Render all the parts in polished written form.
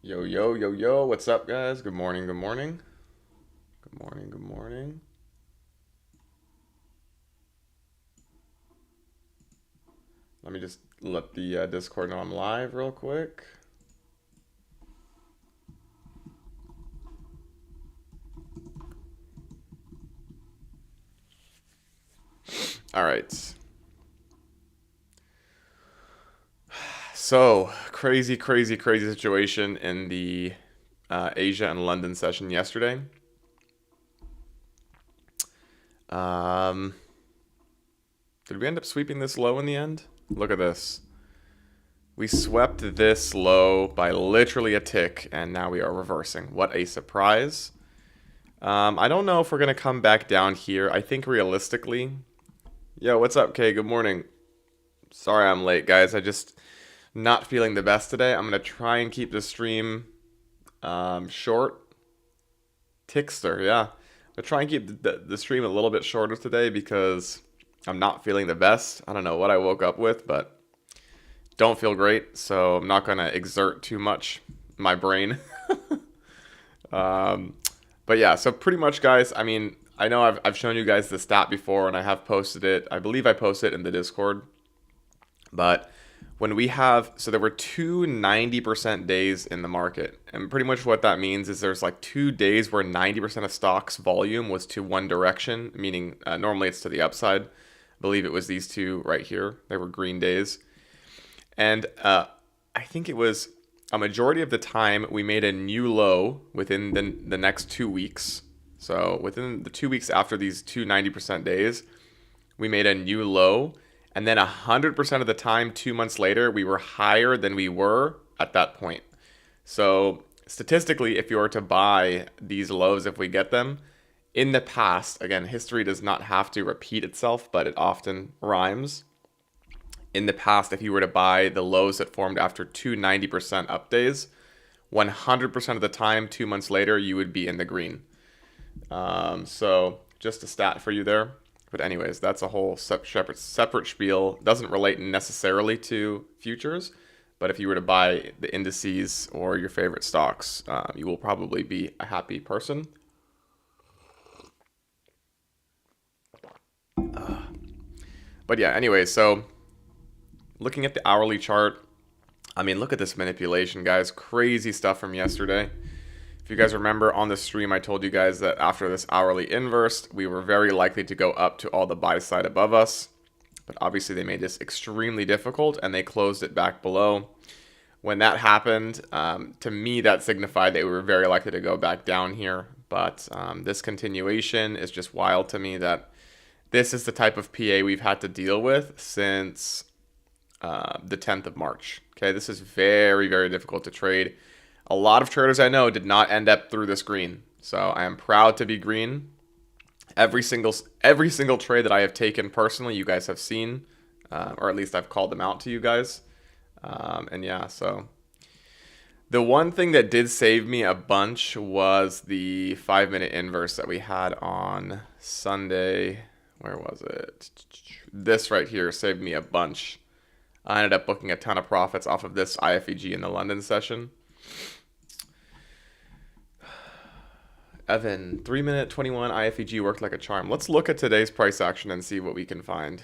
Yo, yo, yo, yo, what's up, guys? Good morning, good morning. Good morning, good morning. Let me just let the Discord know I'm live real quick. All right. So, crazy, crazy, crazy situation in the Asia and London session yesterday. Um, did we end up sweeping this low in the end? Look at this. We swept this low by literally a tick, and now we are reversing. What a surprise. I don't know if we're going to come back down here. I think realistically. Yo, what's up, Kay? Good morning. Sorry I'm late, guys. I just not feeling the best today. I'm going to try and keep the stream short. Tickster, yeah. I'm going to try and keep the stream a little bit shorter today because I'm not feeling the best. I don't know what I woke up with, but don't feel great. So I'm not going to exert too much my brain. Um, but yeah, so pretty much, guys, I mean, I know I've shown you guys the stat before and I have posted it. I believe I posted it in the Discord. But when we have, so there were two 90% days in the market. And pretty much what that means is there's like 2 days where 90% of stocks volume was to one direction, meaning normally it's to the upside. I believe it was these two right here. They were green days. And I think it was a majority of the time we made a new low within the next 2 weeks. So within the 2 weeks after these two 90% days, we made a new low. And then 100% of the time, 2 months later, we were higher than we were at that point. So statistically, if you were to buy these lows, if we get them, in the past, again, history does not have to repeat itself, but it often rhymes. In the past, if you were to buy the lows that formed after two 90% up days, 100% of the time, 2 months later, you would be in the green. So just a stat for you there. But anyways, that's a whole separate spiel. Doesn't relate necessarily to futures, but if you were to buy the indices or your favorite stocks, you will probably be a happy person. But yeah, anyway, so looking at the hourly chart, I mean, look at this manipulation, guys. Crazy stuff from yesterday. If you guys remember on the stream, I told you guys that after this hourly inverse, we were very likely to go up to all the buy side above us. But obviously, they made this extremely difficult and they closed it back below. When that happened, to me, that signified that we were very likely to go back down here. But this continuation is just wild to me that this is the type of PA we've had to deal with since the 10th of March. Okay, this is very, very difficult to trade. A lot of traders I know did not end up through this green. So I am proud to be green. Every single trade that I have taken personally, you guys have seen, or at least I've called them out to you guys. And yeah, so the one thing that did save me a bunch was the 5 minute inverse that we had on Sunday. Where was it? This right here saved me a bunch. I ended up booking a ton of profits off of this IFEG in the London session. Evan, 3 minute 21 IFEG worked like a charm. Let's look at today's price action and see what we can find.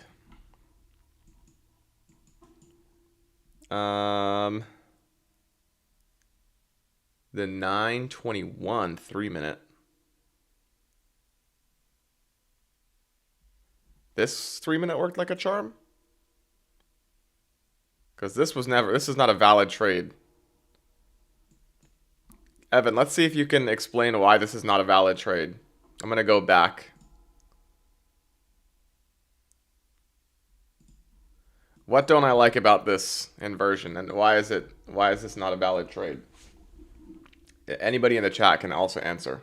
Um, the 921 3 minute. This 3 minute worked like a charm? Because this is not a valid trade. Evan, let's see if you can explain why this is not a valid trade. I'm going to go back. What don't I like about this inversion and why is this not a valid trade? Anybody in the chat can also answer.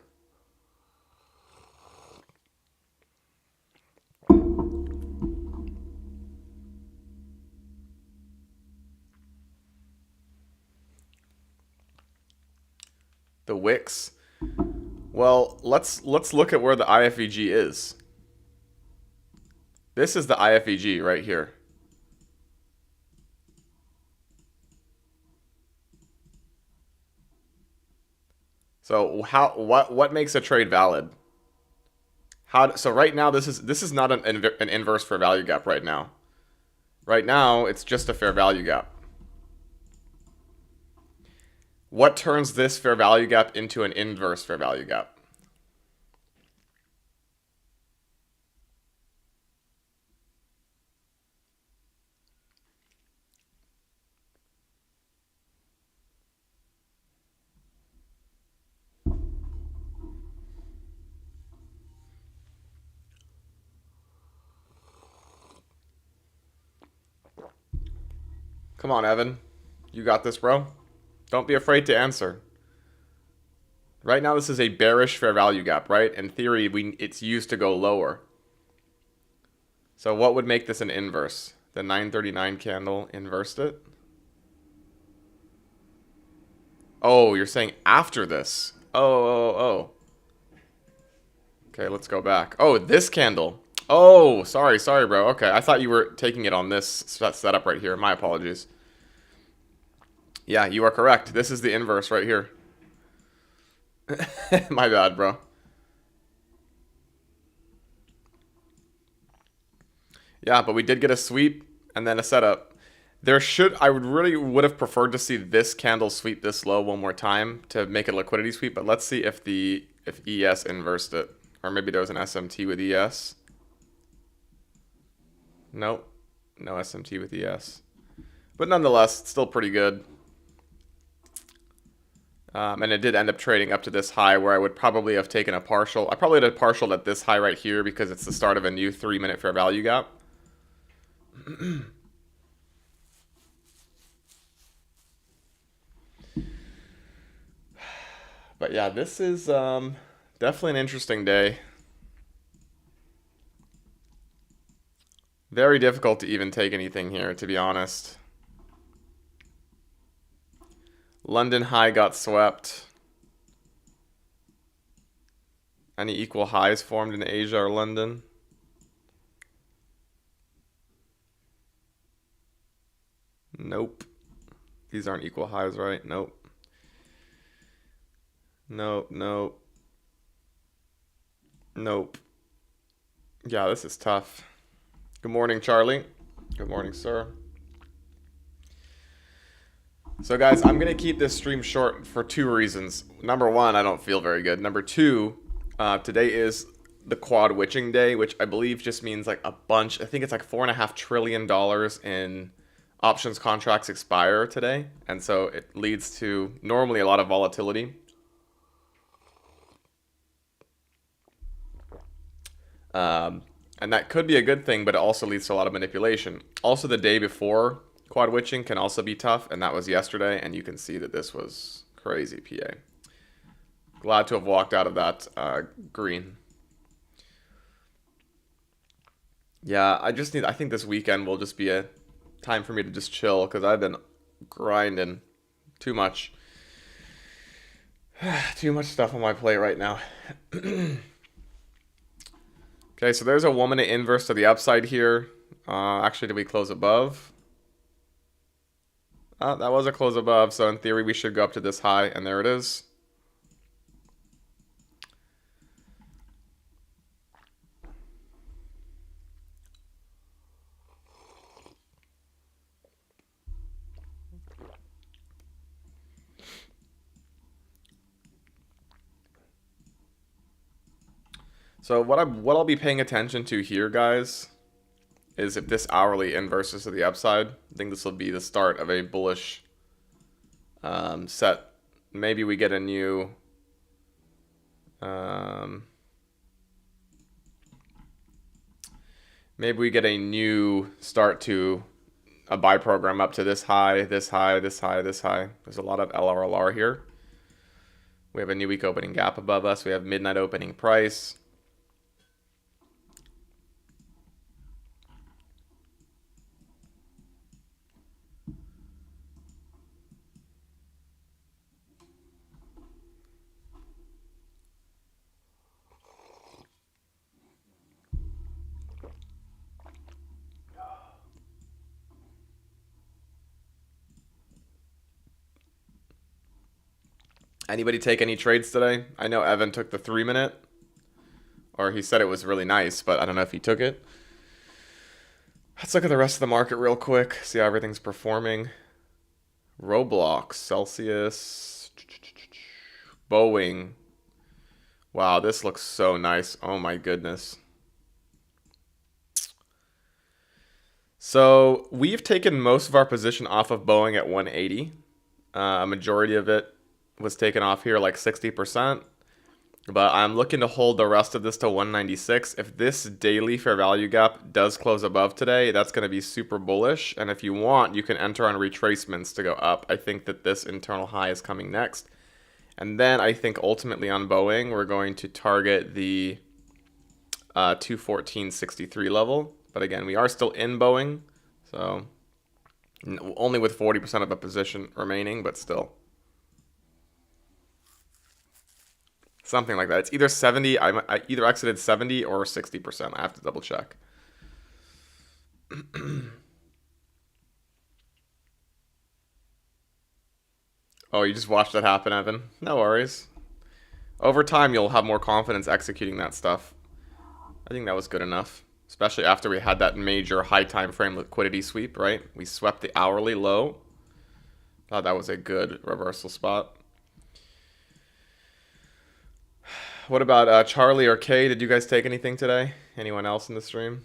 The wicks. Well, let's look at where the IFEG is. This is the IFEG right here. So what makes a trade valid? So right now this is not an inverse fair value gap right now. Right now it's just a fair value gap. What turns this fair value gap into an inverse fair value gap? Come on, Evan. You got this, bro. Don't be afraid to answer. Right now, this is a bearish fair value gap, right? In theory, it's used to go lower. So what would make this an inverse? The 939 candle inversed it? Oh, you're saying after this. Oh. Okay, let's go back. Oh, this candle. Oh, sorry, bro. Okay, I thought you were taking it on this setup right here. My apologies. Yeah, you are correct. This is the inverse right here. My bad, bro. Yeah, but we did get a sweep and then a setup. I would have preferred to see this candle sweep this low one more time to make a liquidity sweep, but let's see if ES inversed it. Or maybe there was an SMT with ES. Nope. No SMT with ES. But nonetheless, it's still pretty good. And it did end up trading up to this high where I would probably have taken a partial. I probably had a partial at this high right here because it's the start of a new 3-minute fair value gap. But yeah, this is definitely an interesting day. Very difficult to even take anything here, to be honest. London high got swept. Any equal highs formed in Asia or London? Nope. These aren't equal highs, right? Nope. Nope. Yeah, this is tough. Good morning, Charlie. Good morning, sir. So guys, I'm going to keep this stream short for 2 reasons. Number 1, I don't feel very good. Number 2, today is the quad witching day, which I believe just means like a bunch. I think it's like $4.5 trillion in options contracts expire today. And so it leads to normally a lot of volatility. And that could be a good thing, but it also leads to a lot of manipulation. Also, the day before quad witching can also be tough, and that was yesterday, and you can see that this was crazy, PA. Glad to have walked out of that green. Yeah, I think this weekend will just be a time for me to just chill, because I've been grinding too much. Too much stuff on my plate right now. Okay, so there's a 1-minute inverse to the upside here. Actually, did we close above? That was a close above, so in theory we should go up to this high, and there it is. So what I'll be paying attention to here, guys, is if this hourly inverses to the upside. I think this will be the start of a bullish set. Maybe we get a new start to a buy program up to this high, this high, this high, this high. There's a lot of LRLR here. We have a new week opening gap above us. We have midnight opening price. Anybody take any trades today? I know Evan took the 3-minute, or he said it was really nice, but I don't know if he took it. Let's look at the rest of the market real quick, see how everything's performing. Roblox, Celsius, Boeing. Wow, this looks so nice. Oh my goodness. So we've taken most of our position off of Boeing at 180. A majority of it was taken off here, like 60%. But I'm looking to hold the rest of this to 196. If this daily fair value gap does close above today, that's going to be super bullish. And if you want, you can enter on retracements to go up. I think that this internal high is coming next. And then I think ultimately on Boeing, we're going to target the 214.63 level. But again, we are still in Boeing. So only with 40% of a position remaining, but still. Something like that. It's either 70. I either exited 70 or 60%. I have to double check. Oh, you just watched that happen, Evan. No worries. Over time, you'll have more confidence executing that stuff. I think that was good enough, especially after we had that major high time frame liquidity sweep, right? We swept the hourly low. Thought that was a good reversal spot. What about Charlie or Kay? Did you guys take anything today? Anyone else in the stream?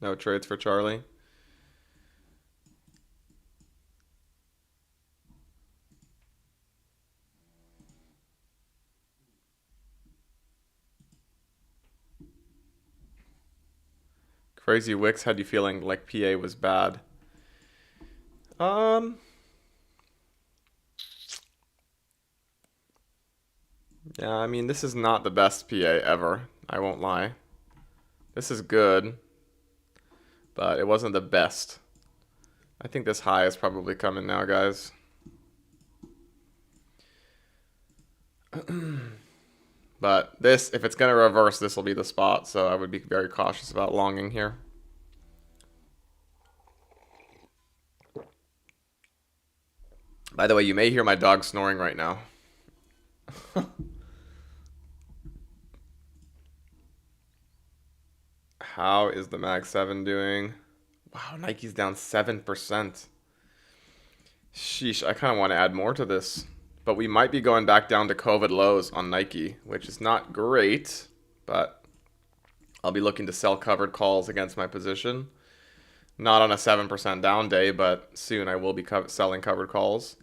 No trades for Charlie. Crazy Wicks had you feeling like PA was bad. Yeah, I mean, this is not the best PA ever. I won't lie. This is good, but it wasn't the best. I think this high is probably coming now, guys. But this, if it's going to reverse, this will be the spot. So I would be very cautious about longing here. By the way, you may hear my dog snoring right now. How is the Mag 7 doing? Wow, Nike's down 7%. Sheesh, I kind of want to add more to this. But we might be going back down to COVID lows on Nike, which is not great, but I'll be looking to sell covered calls against my position. Not on a 7% down day, but soon I will be selling covered calls.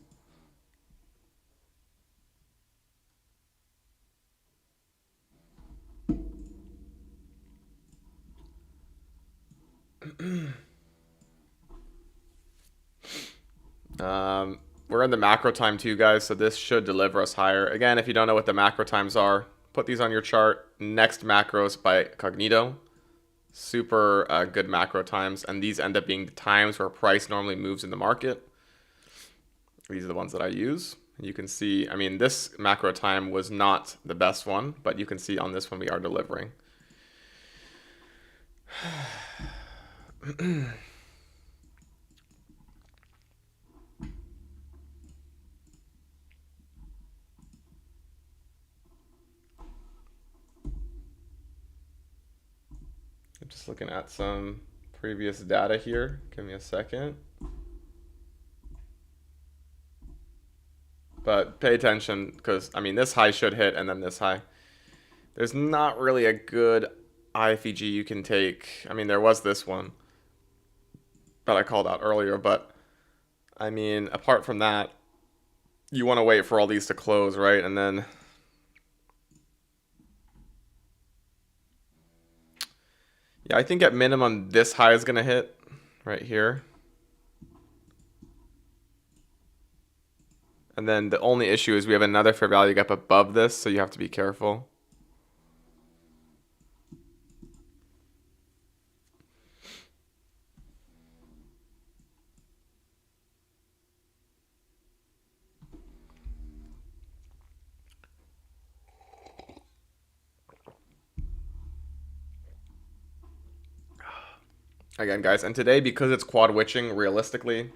We're in the macro time too, guys, so this should deliver us higher. Again, if you don't know what the macro times are, put these on your chart. Next macros by Cognito. Super good macro times, and these end up being the times where price normally moves in the market. These are the ones that I use. You can see, I mean, this macro time was not the best one, but you can see on this one we are delivering. I'm just looking at some previous data here. Give me a second. But pay attention because, I mean, this high should hit and then this high. There's not really a good IFEG you can take. I mean, there was this one that I called out earlier, but I mean, apart from that, you want to wait for all these to close, right? And then yeah, I think at minimum this high is going to hit right here. And then the only issue is we have another fair value gap above this, so you have to be careful. again, guys. And today, because it's quad witching, realistically,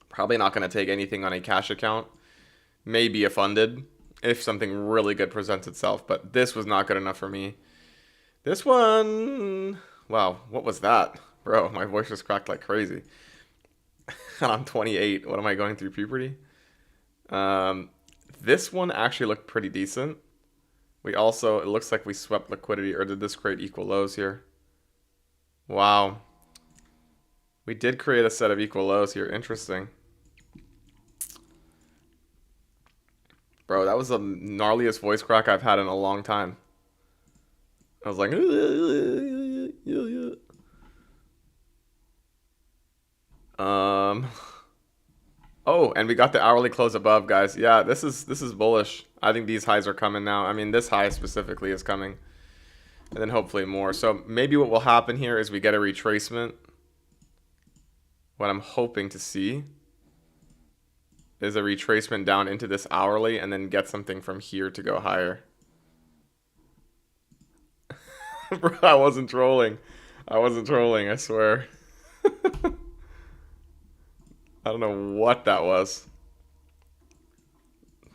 probably not going to take anything on a cash account. Maybe a funded if something really good presents itself. But this was not good enough for me. This one, wow, what was that? Bro, my voice just cracked like crazy. I'm 28. What am I going through puberty? Um, this one actually looked pretty decent. We also, it looks like we swept liquidity, or did this create equal lows here? Wow. We did create a set of equal lows here. Interesting. Bro, that was the gnarliest voice crack I've had in a long time. I was like, oh, and we got the hourly close above, guys. Yeah, this is bullish. I think these highs are coming now. I mean, this high specifically is coming. And then hopefully more. So maybe what will happen here is we get a retracement. What I'm hoping to see is a retracement down into this hourly and then get something from here to go higher. Bro, I wasn't trolling. I wasn't trolling, I swear. I don't know what that was.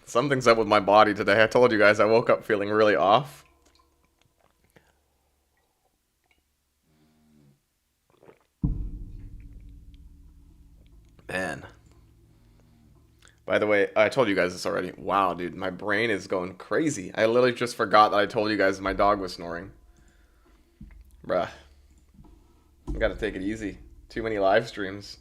Something's up with my body today. I told you guys I woke up feeling really off. Man. By the way, I told you guys this already. Wow, dude, my brain is going crazy. I literally just forgot that I told you guys my dog was snoring. Bruh. I gotta take it easy. Too many live streams.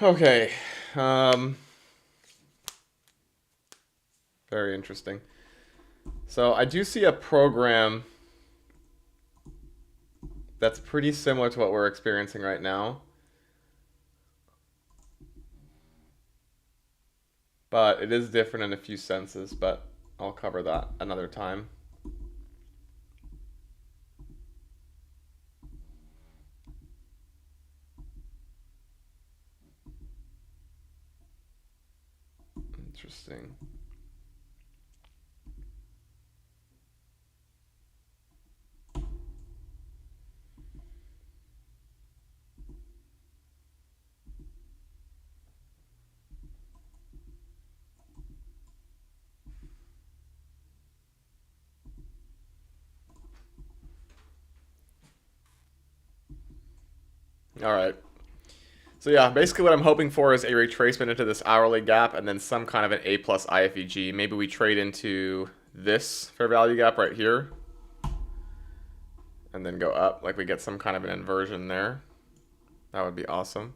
Okay. Very interesting. So I do see a program that's pretty similar to what we're experiencing right now. But it is different in a few senses, but I'll cover that another time. Interesting. All right. So yeah, basically what I'm hoping for is a retracement into this hourly gap and then some kind of an A plus IFEG. Maybe we trade into this fair value gap right here and then go up, like we get some kind of an inversion there. That would be awesome.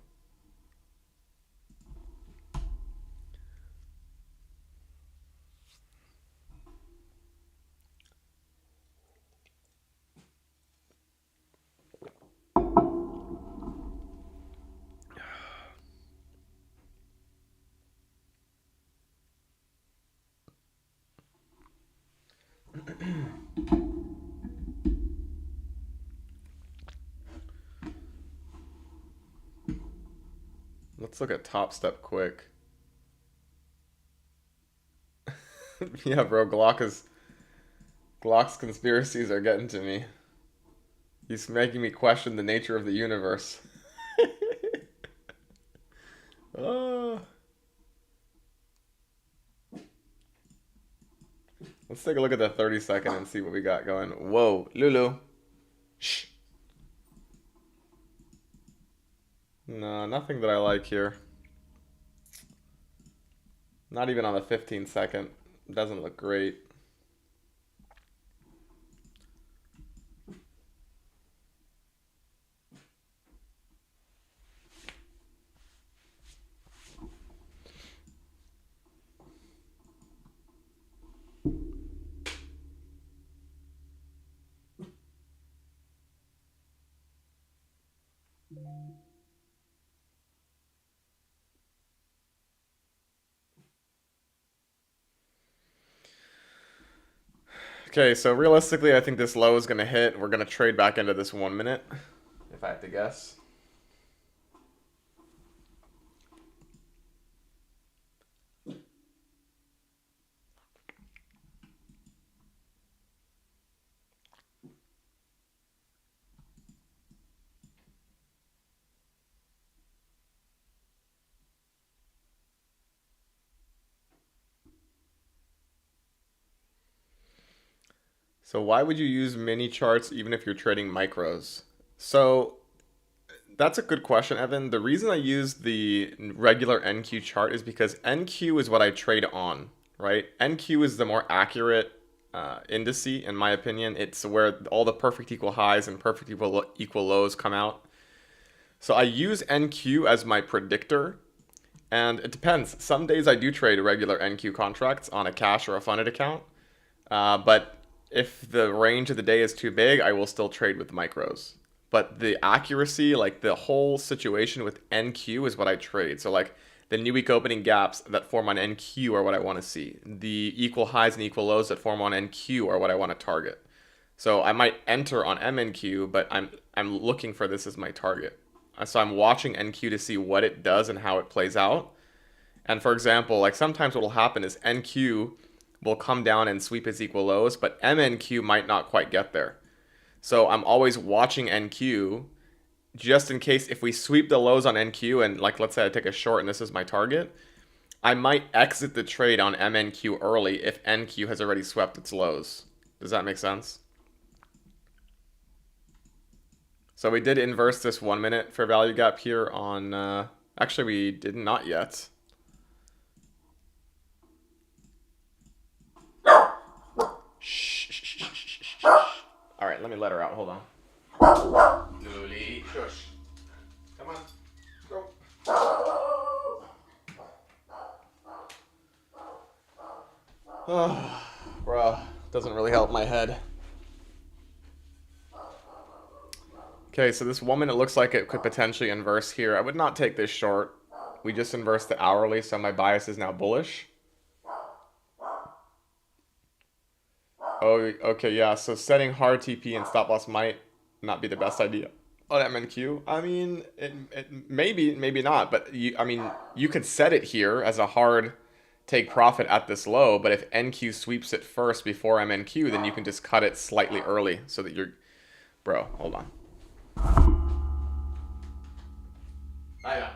Let's look at Top Step quick. Yeah, bro, Glock's conspiracies are getting to me. He's making me question the nature of the universe. Oh. Let's take a look at the 30-second and see what we got going. Whoa, Lulu. Shh. No, nothing that I like here. Not even on the 15-second. Doesn't look great. Okay, so realistically, I think this low is going to hit. We're going to trade back into this 1 minute, if I have to guess. So why would you use mini charts even if you're trading micros? So that's a good question, Evan. The reason I use the regular NQ chart is because NQ is what I trade on, right? NQ is the more accurate indice, in my opinion. It's where all the perfect equal highs and perfect equal lows come out. So I use NQ as my predictor, and it depends. Some days I do trade regular NQ contracts on a cash or a funded account, but if the range of the day is too big, I will still trade with micros. But the accuracy, like the whole situation with NQ is what I trade. So like the new week opening gaps that form on NQ are what I want to see. The equal highs and equal lows that form on NQ are what I want to target. So I might enter on MNQ, but I'm looking for this as my target. So I'm watching NQ to see what it does and how it plays out. And for example, like sometimes what will happen is NQ will come down and sweep its equal lows, but MNQ might not quite get there. So I'm always watching NQ just in case if we sweep the lows on NQ and like let's say I take a short and this is my target, I might exit the trade on MNQ early if NQ has already swept its lows. Does that make sense? So we did inverse this 1 minute fair value gap here on, actually we did not yet. Shh. All right, let me let her out. Hold on. Luli, shush. Come on, go. Oh, bro, doesn't really help my head. Okay, so this 1 minute looks like it could potentially inverse here. I would not take this short. We just inversed the hourly, so my bias is now bullish. Oh, okay, yeah. So setting hard TP and stop loss might not be the best idea on MNQ. I mean, it maybe not, but I mean, you could set it here as a hard take profit at this low, but if NQ sweeps it first before MNQ, then you can just cut it slightly early so that you're, bro, hold on. I know.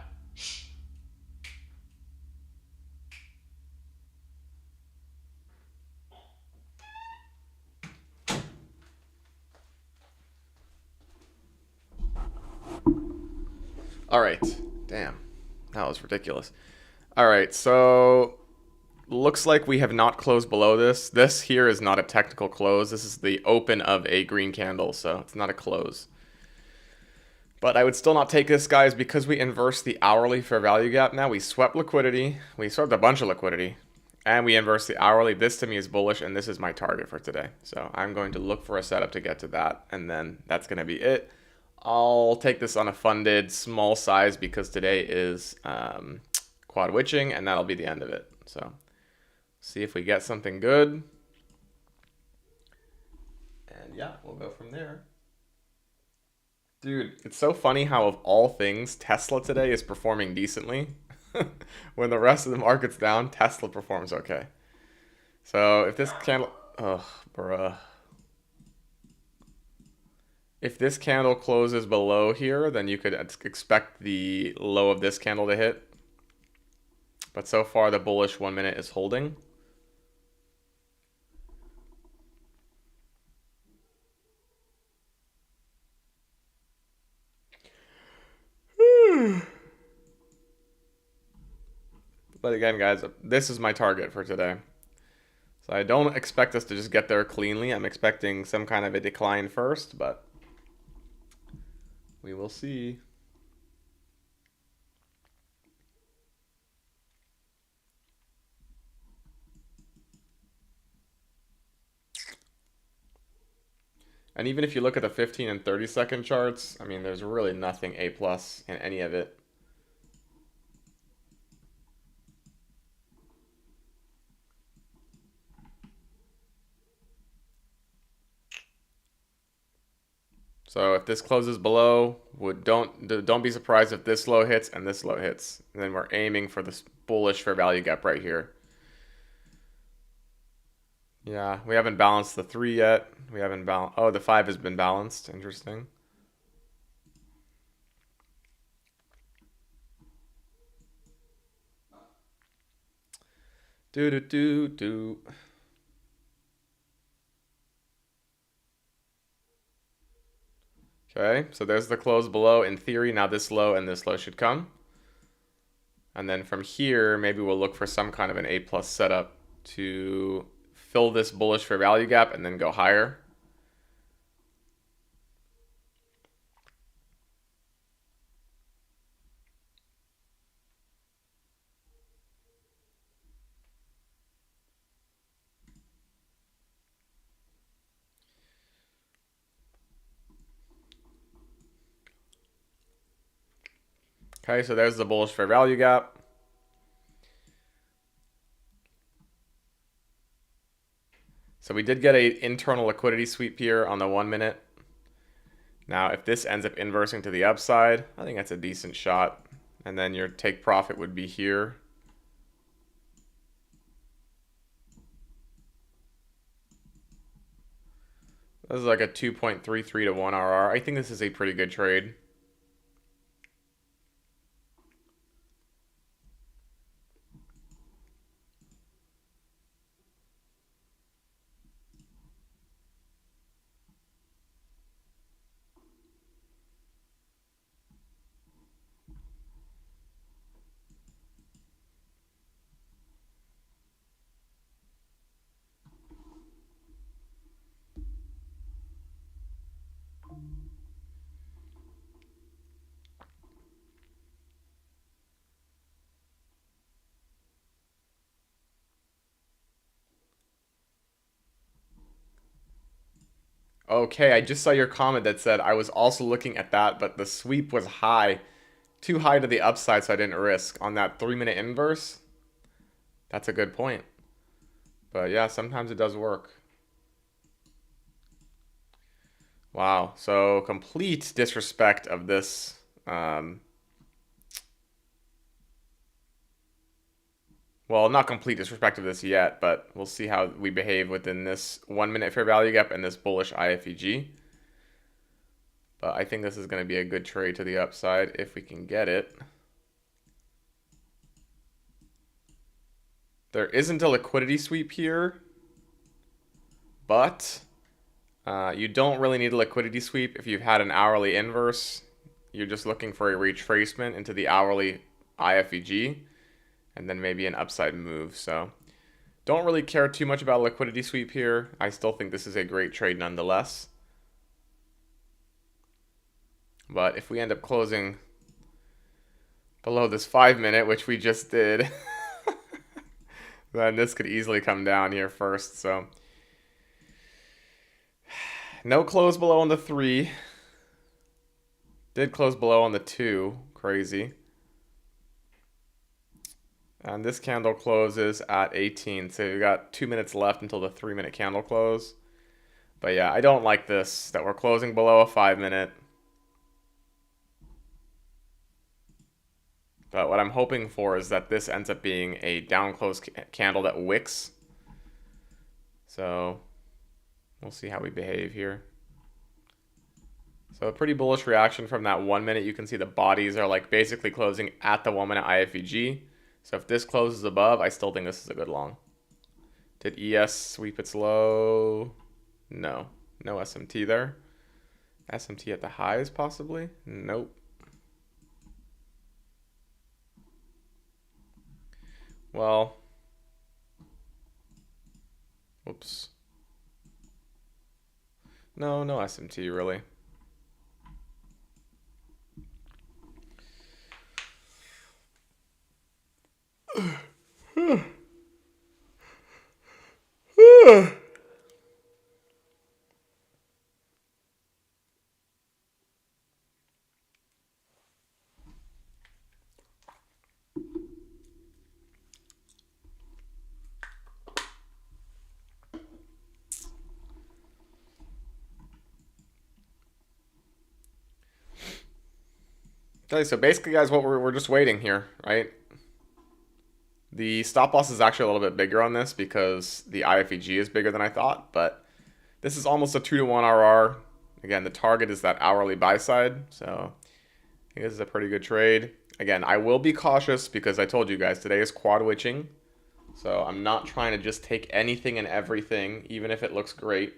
All right. Damn. That was ridiculous. All right. So looks like we have not closed below this. This here is not a technical close. This is the open of a green candle, so it's not a close. But I would still not take this, guys, because we inversed the hourly fair value gap now. We swept liquidity. We swept a bunch of liquidity. And we inversed the hourly. This to me is bullish, and this is my target for today. So I'm going to look for a setup to get to that, and then that's going to be it. I'll take this on a funded small size because today is quad witching, and that'll be the end of it. So see if we get something good. And yeah, we'll go from there. Dude, it's so funny how of all things, Tesla today is performing decently. When the rest of the market's down, Tesla performs okay. So if this candle, oh, bruh. If this candle closes below here, then you could expect the low of this candle to hit. But so far, the bullish 1 minute is holding. But again, guys, this is my target for today. So I don't expect us to just get there cleanly. I'm expecting some kind of a decline first, but we will see. And even if you look at the 15 and 30-second charts, I mean, there's really nothing A+ in any of it. So if this closes below, don't be surprised if this low hits and this low hits. And then we're aiming for this bullish fair value gap right here. Yeah, we haven't balanced the 3 yet. We haven't balanced. Oh, the 5 has been balanced. Interesting. Do do do do. Okay, so there's the close below. In theory, now this low and this low should come. And then from here, maybe we'll look for some kind of an A+ setup to fill this bullish fair value gap and then go higher. Okay, so there's the bullish fair value gap. So we did get an internal liquidity sweep here on the 1 minute. Now, if this ends up inversing to the upside, I think that's a decent shot. And then your take profit would be here. This is like a 2.33 to 1 RR. I think this is a pretty good trade. Okay, I just saw your comment that said I was also looking at that, but the sweep was high. Too high to the upside, so I didn't risk. On that 3-minute inverse, that's a good point. But yeah, sometimes it does work. Wow, so complete disrespect of this. Well, not complete disrespect of this yet, but we'll see how we behave within this 1 minute fair value gap and this bullish IFEG. But I think this is going to be a good trade to the upside if we can get it. There isn't a liquidity sweep here, but you don't really need a liquidity sweep if you've had an hourly inverse. You're just looking for a retracement into the hourly IFEG and then maybe an upside move. So don't really care too much about liquidity sweep here. I still think this is a great trade nonetheless. But if we end up closing below this 5 minute, which we just did, then this could easily come down here first. So no close below on the 3. Did close below on the 2. Crazy. And this candle closes at 18. So we've got 2 minutes left until the 3-minute candle close. But yeah, I don't like this, that we're closing below a 5 minute. But what I'm hoping for is that this ends up being a down close candle that wicks. So we'll see how we behave here. So a pretty bullish reaction from that 1 minute. You can see the bodies are like basically closing at the 1 minute IFEG. So if this closes above, I still think this is a good long. Did ES sweep its low? No. No SMT there. SMT at the highs possibly? Nope. Well, whoops. No SMT really. Okay, so basically, guys, what we're just waiting here, right? The stop loss is actually a little bit bigger on this because the IFEG is bigger than I thought, but this is almost a 2-to-1 RR. Again, the target is that hourly buy side, so I think this is a pretty good trade. Again, I will be cautious because I told you guys today is quad witching, so I'm not trying to just take anything and everything, even if it looks great.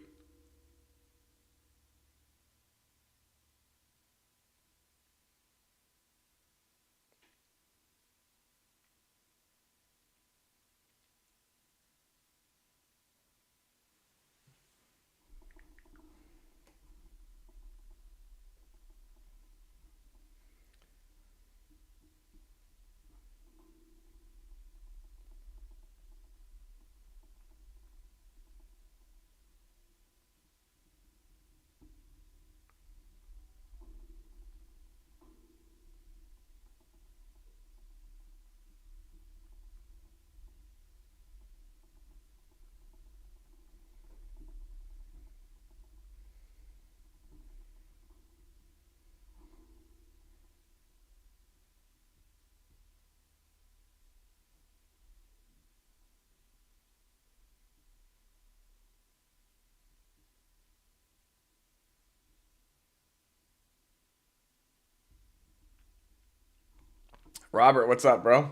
Robert, what's up, bro?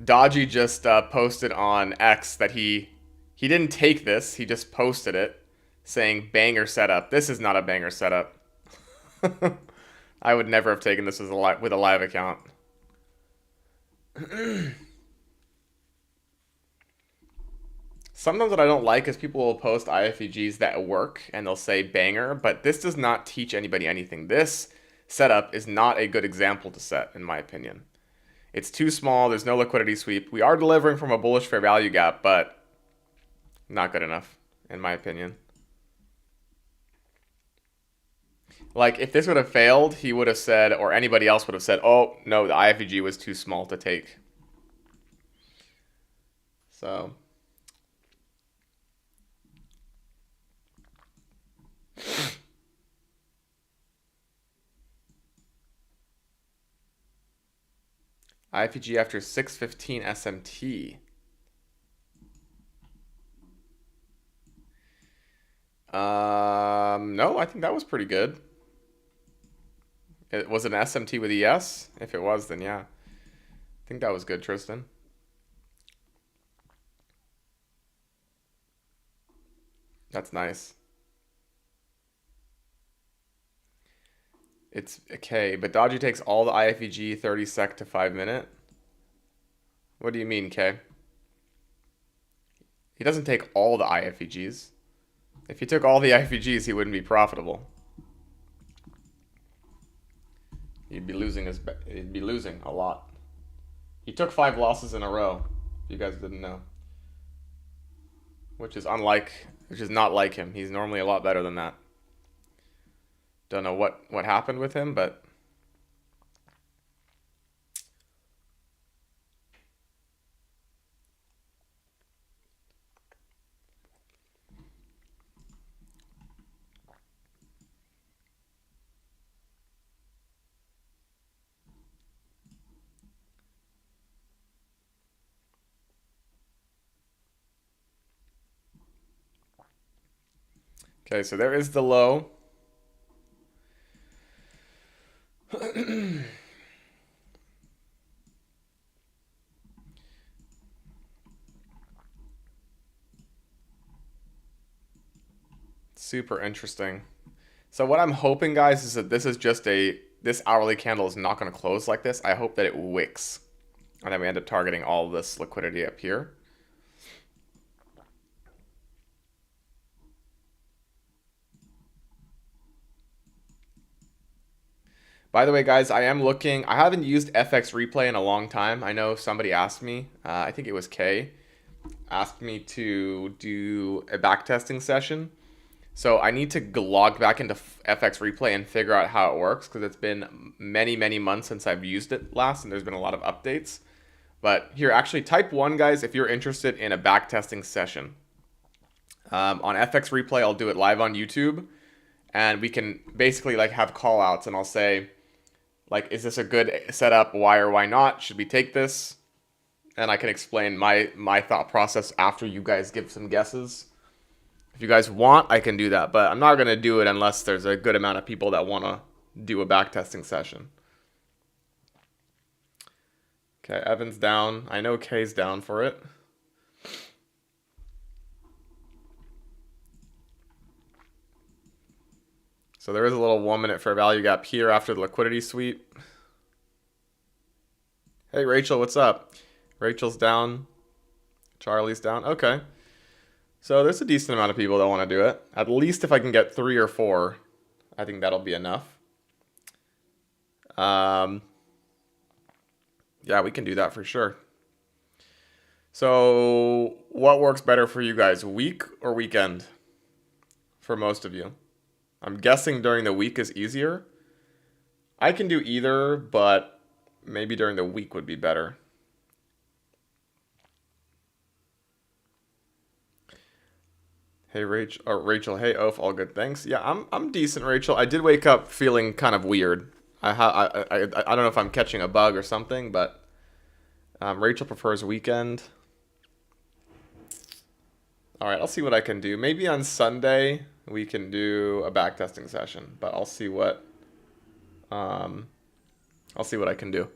Dodgy just posted on X that he didn't take this. He just posted it, saying banger setup. This is not a banger setup. I would never have taken this as with a live account. Sometimes what I don't like is people will post IFEGs that work and they'll say banger, but this does not teach anybody anything. This setup is not a good example to set, in my opinion. It's too small. There's no liquidity sweep. We are delivering from a bullish fair value gap, but not good enough, in my opinion. Like, if this would have failed, he would have said, or anybody else would have said, oh, no, the IFEG was too small to take. So... IFEG after 615 SMT. No, I think that was pretty good. Was it an SMT with ES? If it was, then yeah. I think that was good, Tristan. That's nice. It's okay, but Dodgy takes all the IFEG 30 sec to 5 minute. What do you mean, K? He doesn't take all the IFEGs. If he took all the IFEGs, he wouldn't be profitable. He'd be losing a lot. He took 5 losses in a row, if you guys didn't know. Which is not like him. He's normally a lot better than that. Don't know what happened with him, but okay, so there is the low. Super interesting. So what I'm hoping, guys, is that this hourly candle is not going to close like this. I hope that it wicks. And then we end up targeting all this liquidity up here. By the way, guys, I haven't used FX Replay in a long time. I know somebody asked me, I think it was Kay, asked me to do a backtesting session. So I need to log back into FX Replay and figure out how it works because it's been many, many months since I've used it last and there's been a lot of updates. But here, actually type 1, guys, if you're interested in a backtesting session. On FX Replay, I'll do it live on YouTube. and we can basically like have call outs, and I'll say like, is this a good setup? Why or why not? Should we take this? And I can explain my thought process after you guys give some guesses. If you guys want, I can do that, but I'm not going to do it unless there's a good amount of people that want to do a backtesting session. Okay, Evan's down. I know Kay's down for it. So there is a little 1 minute fair value gap here after the liquidity sweep. Hey, Rachel, what's up? Rachel's down. Charlie's down. Okay. So there's a decent amount of people that want to do it. At least if I can get 3 or 4, I think that'll be enough. Yeah, we can do that for sure. So what works better for you guys, week or weekend? For most of you. I'm guessing during the week is easier. I can do either, but maybe during the week would be better. Hey Rachel, hey Oaf, all good, thanks. Yeah, I'm decent, Rachel. I did wake up feeling kind of weird. I don't know if I'm catching a bug or something, but Rachel prefers weekend. All right, I'll see what I can do. Maybe on Sunday we can do a backtesting session, but I'll see what I can do.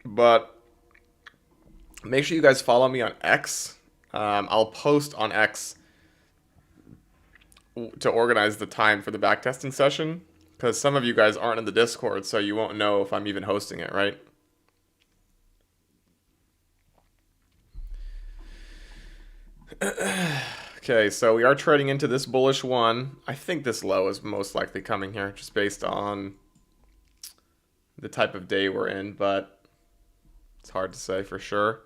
But make sure you guys follow me on X. I'll post on X to organize the time for the backtesting session, because some of you guys aren't in the Discord, so you won't know if I'm even hosting it, right? Okay, so we are trading into this bullish one. I think this low is most likely coming here, just based on the type of day we're in, but it's hard to say for sure.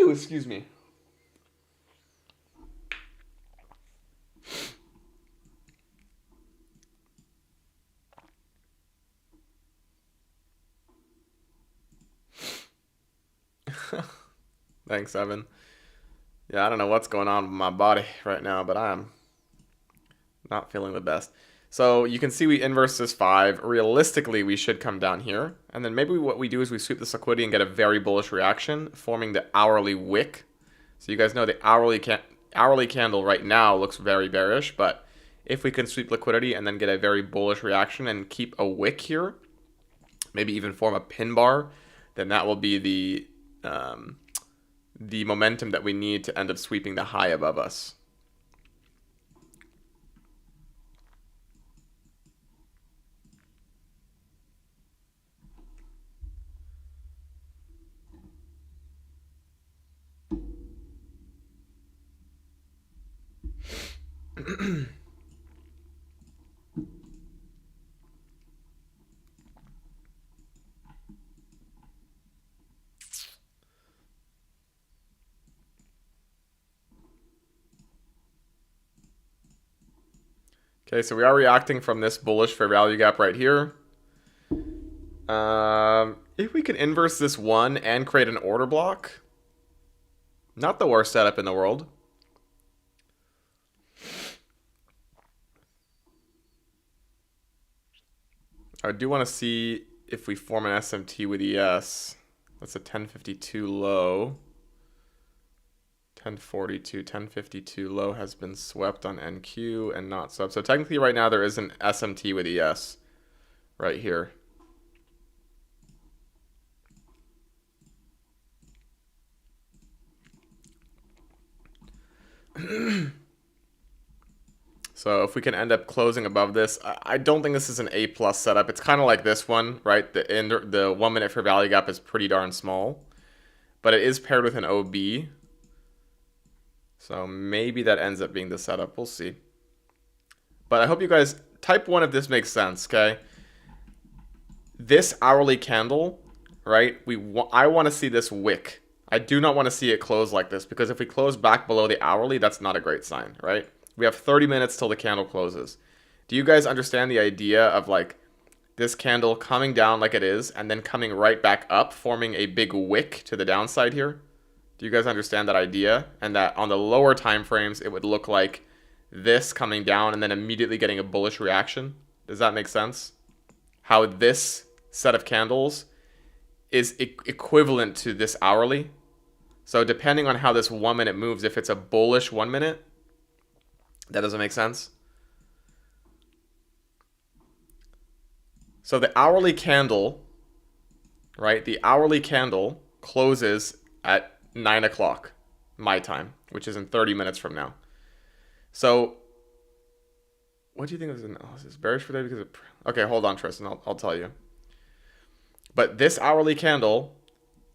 Excuse me. Thanks, Evan. Yeah, I don't know what's going on with my body right now, but I'm not feeling the best. So you can see we inverse this 5. Realistically, we should come down here. And then maybe what we do is we sweep this liquidity and get a very bullish reaction, forming the hourly wick. So you guys know the hourly candle right now looks very bearish, but if we can sweep liquidity and then get a very bullish reaction and keep a wick here, maybe even form a pin bar, then that will be the momentum that we need to end up sweeping the high above us. Okay, so we are reacting from this bullish fair value gap right here. If we can inverse this 1 and create an order block, not the worst setup in the world. I do want to see if we form an SMT with ES. That's a 1052 low. 1042, 1052 low has been swept on NQ and not swept. So technically right now there is an SMT with ES right here. So if we can end up closing above this, I don't think this is an A+ setup. It's kind of like this one, right? The 1 minute fair value gap is pretty darn small, but it is paired with an OB. So maybe that ends up being the setup. We'll see. But I hope you guys type 1 if this makes sense, okay? This hourly candle, right? I want to see this wick. I do not want to see it close like this, because if we close back below the hourly, that's not a great sign, right? We have 30 minutes till the candle closes. Do you guys understand the idea of like this candle coming down like it is, and then coming right back up, forming a big wick to the downside here. Do you guys understand that idea? And that on the lower time frames, it would look like this coming down and then immediately getting a bullish reaction. Does that make sense? How this set of candles is equivalent to this hourly. So depending on how this 1 minute moves, if it's a bullish 1 minute, that doesn't make sense. So the hourly candle, right? The hourly candle closes at 9 o'clock my time, which is in 30 minutes from now. So what do you think of this analysis? Bearish for today because of... Okay, hold on, Tristan. I'll tell you. But this hourly candle,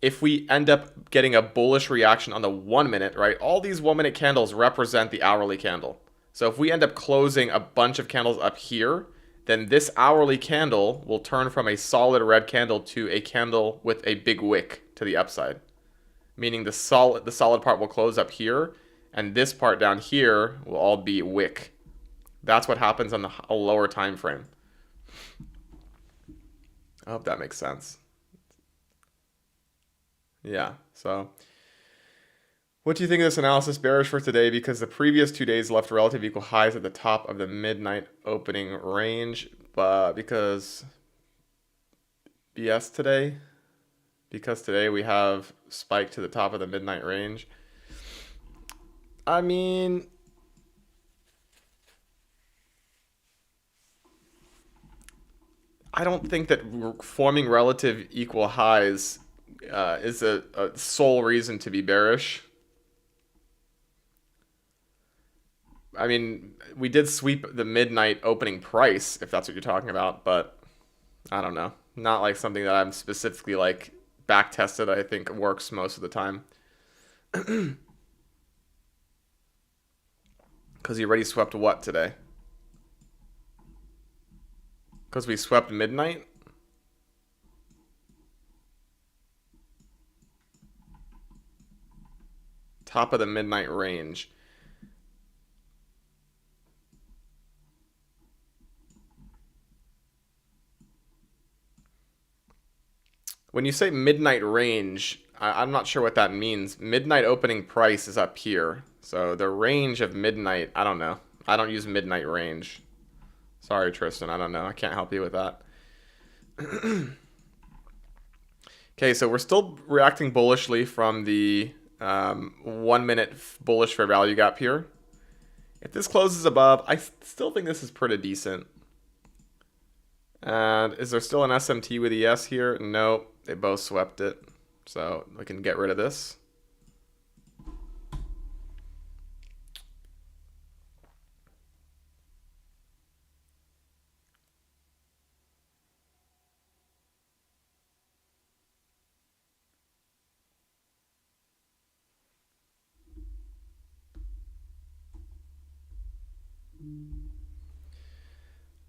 if we end up getting a bullish reaction on the 1 minute, right? All these 1 minute candles represent the hourly candle. So if we end up closing a bunch of candles up here, then this hourly candle will turn from a solid red candle to a candle with a big wick to the upside. Meaning the solid part will close up here, and this part down here will all be wick. That's what happens on a lower time frame. I hope that makes sense. Yeah, so what do you think of this analysis? Bearish for today because the previous 2 days left relative equal highs at the top of the midnight opening range, but because BS today, because today we have spike to the top of the midnight range. I mean, I don't think that forming relative equal highs is a sole reason to be bearish. I mean, we did sweep the midnight opening price, if that's what you're talking about, but I don't know. Not like something that I'm specifically like back tested. I think works most of the time. Because you already swept what today? Because we swept midnight? Top of the midnight range. When you say midnight range, I'm not sure what that means. Midnight opening price is up here. So the range of midnight, I don't know. I don't use midnight range. Sorry, Tristan, I don't know. I can't help you with that. Okay, so we're still reacting bullishly from the 1 minute bullish fair value gap here. If this closes above, I still think this is pretty decent. And is there still an SMT with ES here? No, they both swept it. So we can get rid of this.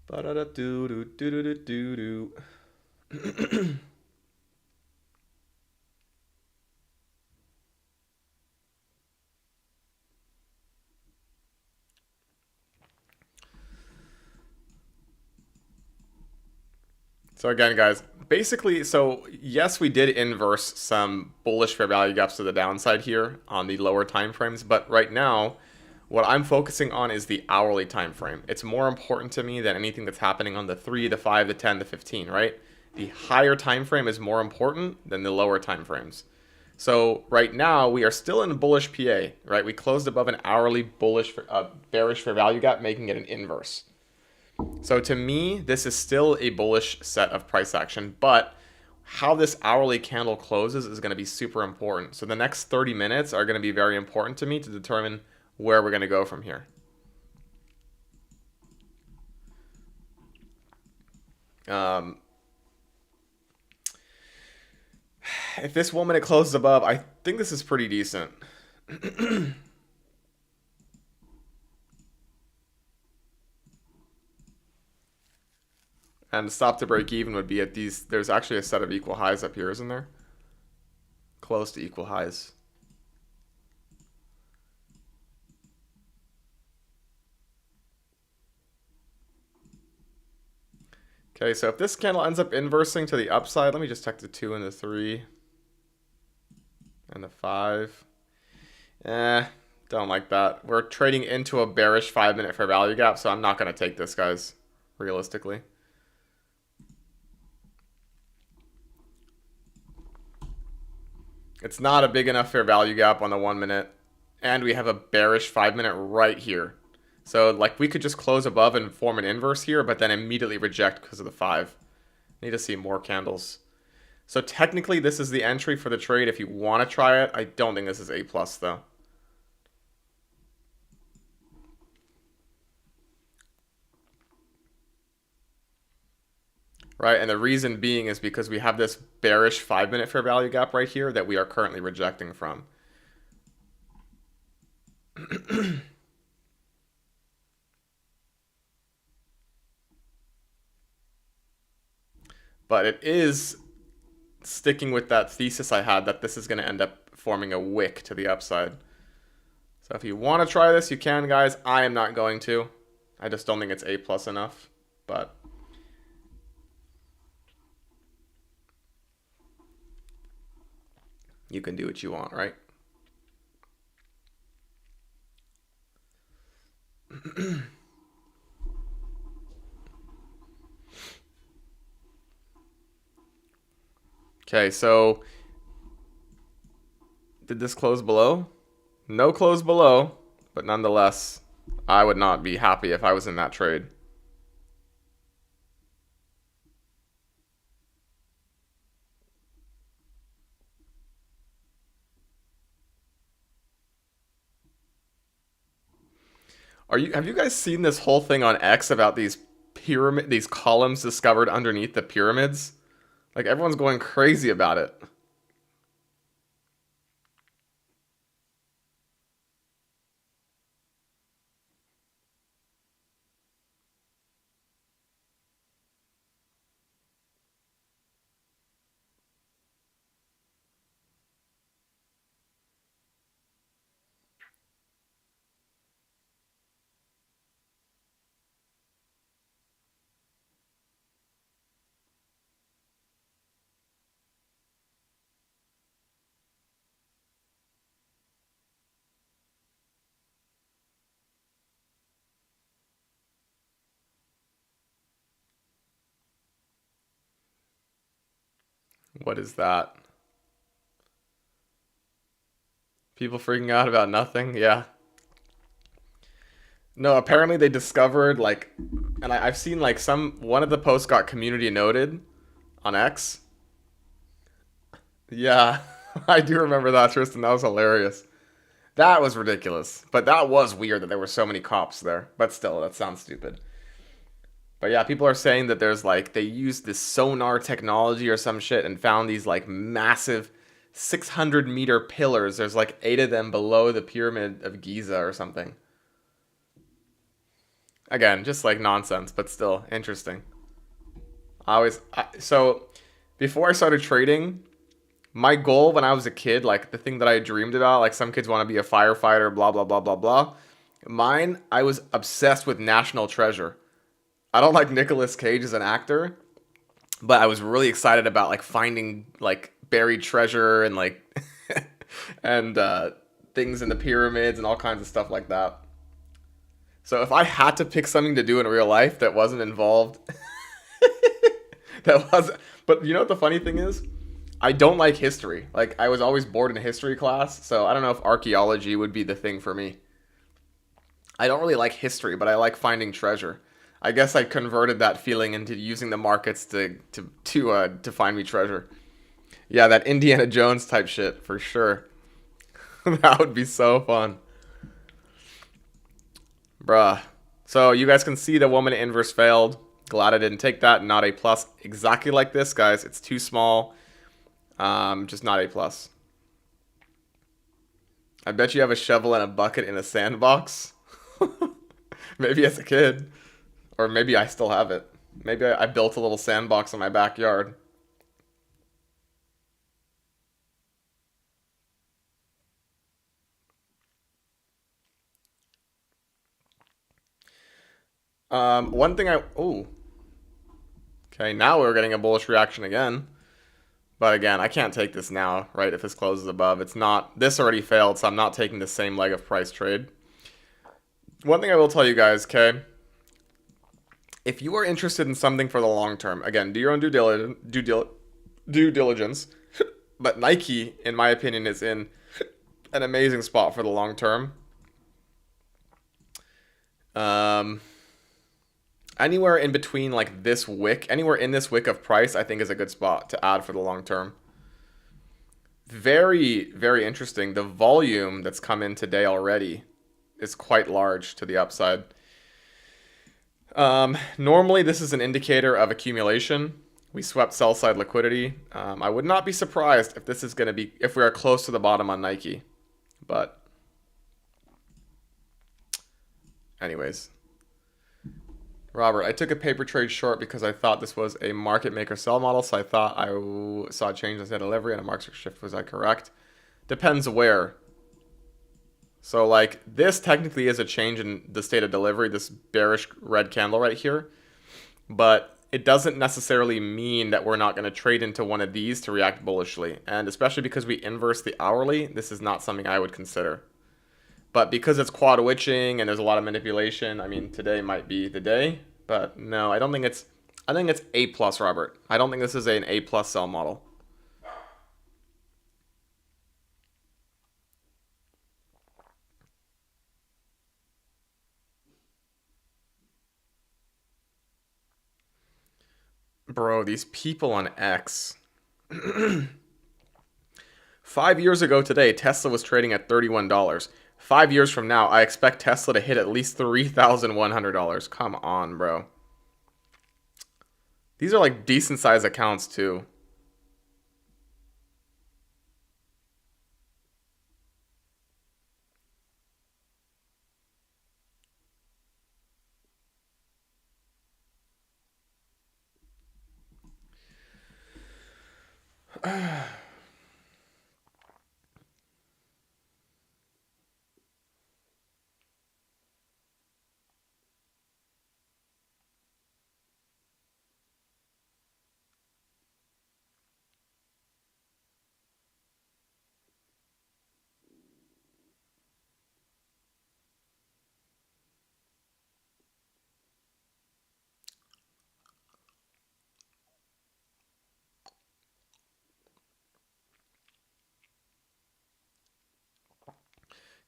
Ba-da-da-doo-doo-doo-doo-doo-doo. So again, guys, basically, so yes, we did inverse some bullish fair value gaps to the downside here on the lower time frames, but right now, what I'm focusing on is the hourly time frame. It's more important to me than anything that's happening on the 3, the 5, the 10, the 15, right? The higher time frame is more important than the lower time frames. So right now, we are still in a bullish PA, right? We closed above an hourly bullish, bearish fair value gap, making it an inverse. So to me, this is still a bullish set of price action, but how this hourly candle closes is going to be super important. So the next 30 minutes are going to be very important to me to determine where we're going to go from here. If this 1 minute closes above, I think this is pretty decent. And stop to break even would be at these. There's actually a set of equal highs up here, isn't there? Close to equal highs. Okay, so if this candle ends up inversing to the upside, let me just check the 2 and the 3 and the 5. Eh, don't like that. We're trading into a bearish 5-minute fair value gap, so I'm not going to take this, guys, realistically. It's not a big enough fair value gap on the 1 minute, and we have a bearish 5-minute right here. So, like, we could just close above and form an inverse here, but then immediately reject because of the 5. Need to see more candles. So technically, this is the entry for the trade if you want to try it. I don't think this is A+, though. Right, and the reason being is because we have this bearish 5-minute fair value gap right here that we are currently rejecting from. But it is sticking with that thesis I had that this is going to end up forming a wick to the upside. So if you want to try this, you can, guys. I am not going to. I just don't think it's A+ enough. But you can do what you want, right? Okay, so did this close below? No close below, but nonetheless, I would not be happy if I was in that trade. Have you guys seen this whole thing on X about these these columns discovered underneath the pyramids? Like everyone's going crazy about it. What is that? People freaking out about nothing? Yeah. No, apparently they discovered like, and I've seen like one of the posts got community noted on X. Yeah, I do remember that, Tristan. That was hilarious. That was ridiculous. But that was weird that there were so many cops there. But still, that sounds stupid. But yeah, people are saying that there's like, they used this sonar technology or some shit and found these like massive 600-meter pillars. There's like 8 of them below the Pyramid of Giza or something. Again, just like nonsense, but still interesting. So before I started trading, my goal when I was a kid, like the thing that I dreamed about, like some kids want to be a firefighter, blah, blah, blah, blah, blah. Mine, I was obsessed with National Treasure. I don't like Nicolas Cage as an actor, but I was really excited about like finding like buried treasure and like and things in the pyramids and all kinds of stuff like that. So if I had to pick something to do in real life that wasn't involved, that was, but you know what the funny thing is? I don't like history. Like I was always bored in a history class, so I don't know if archaeology would be the thing for me. I don't really like history, but I like finding treasure. I guess I converted that feeling into using the markets to find me treasure. Yeah, that Indiana Jones type shit for sure. That would be so fun, bruh. So you guys can see the woman inverse failed. Glad I didn't take that. Not A plus. Exactly like this, guys. It's too small. Just not A plus. I bet you have a shovel and a bucket in a sandbox. Maybe as a kid. Or maybe I still have it. Maybe I built a little sandbox in my backyard. One thing I... Oh. Okay, now we're getting a bullish reaction again. But again, I can't take this now, right? If this closes above, it's not, this already failed, so I'm not taking the same leg of price trade. One thing I will tell you guys, okay? If you are interested in something for the long term, again, do your own due diligence. But Nike, in my opinion, is in an amazing spot for the long term. Anywhere in between like this wick, anywhere in this wick of price, I think is a good spot to add for the long term. Very, very interesting. The volume that's come in today already is quite large to the upside. Normally, this is an indicator of accumulation. We swept sell side liquidity. I would not be surprised if this is going to be, if we are close to the bottom on Nike. But anyways. Robert, I took a paper trade short because I thought this was a market maker sell model, so I thought I saw a change in state delivery and a market shift. Was that correct? Depends where. So like this technically is a change in the state of delivery, this bearish red candle right here. But it doesn't necessarily mean that we're not going to trade into one of these to react bullishly. And especially because we inverse the hourly, this is not something I would consider. But because it's quad witching and there's a lot of manipulation, I mean, today might be the day. But no, I don't think it's, I think it's A plus, Robert. I don't think this is an A plus sell model. Bro, these people on X. 5 years ago today, Tesla was trading at $31. 5 years from now, I expect Tesla to hit at least $3,100. Come on, bro. These are like decent sized accounts too.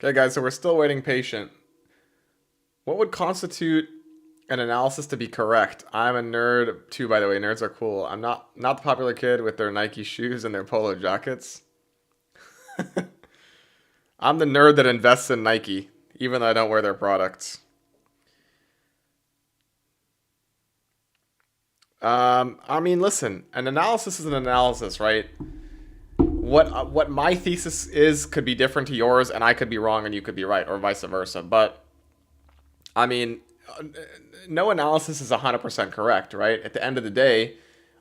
Okay, guys, so we're still waiting patient. What would constitute an analysis to be correct? I'm a nerd too, by the way. Nerds are cool. I'm not the popular kid with their Nike shoes and their polo jackets. I'm the nerd that invests in Nike, even though I don't wear their products. I mean, listen, an analysis is an analysis, right? What my thesis is could be different to yours, and I could be wrong and you could be right, or vice versa. But I mean, no analysis is 100% correct, right? At the end of the day,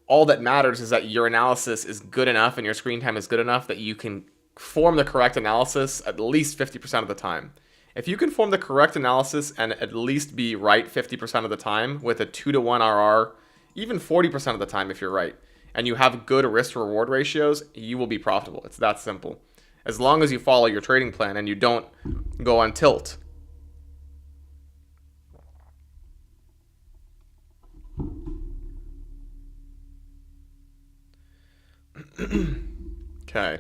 all that matters is that your analysis is good enough and your screen time is good enough that you can form the correct analysis at least 50% of the time. If you can form the correct analysis and at least be right 50% of the time with a 2-to-1 RR, even 40% of the time if you're right, and you have good risk-reward ratios, you will be profitable. It's that simple. As long as you follow your trading plan and you don't go on tilt. Okay.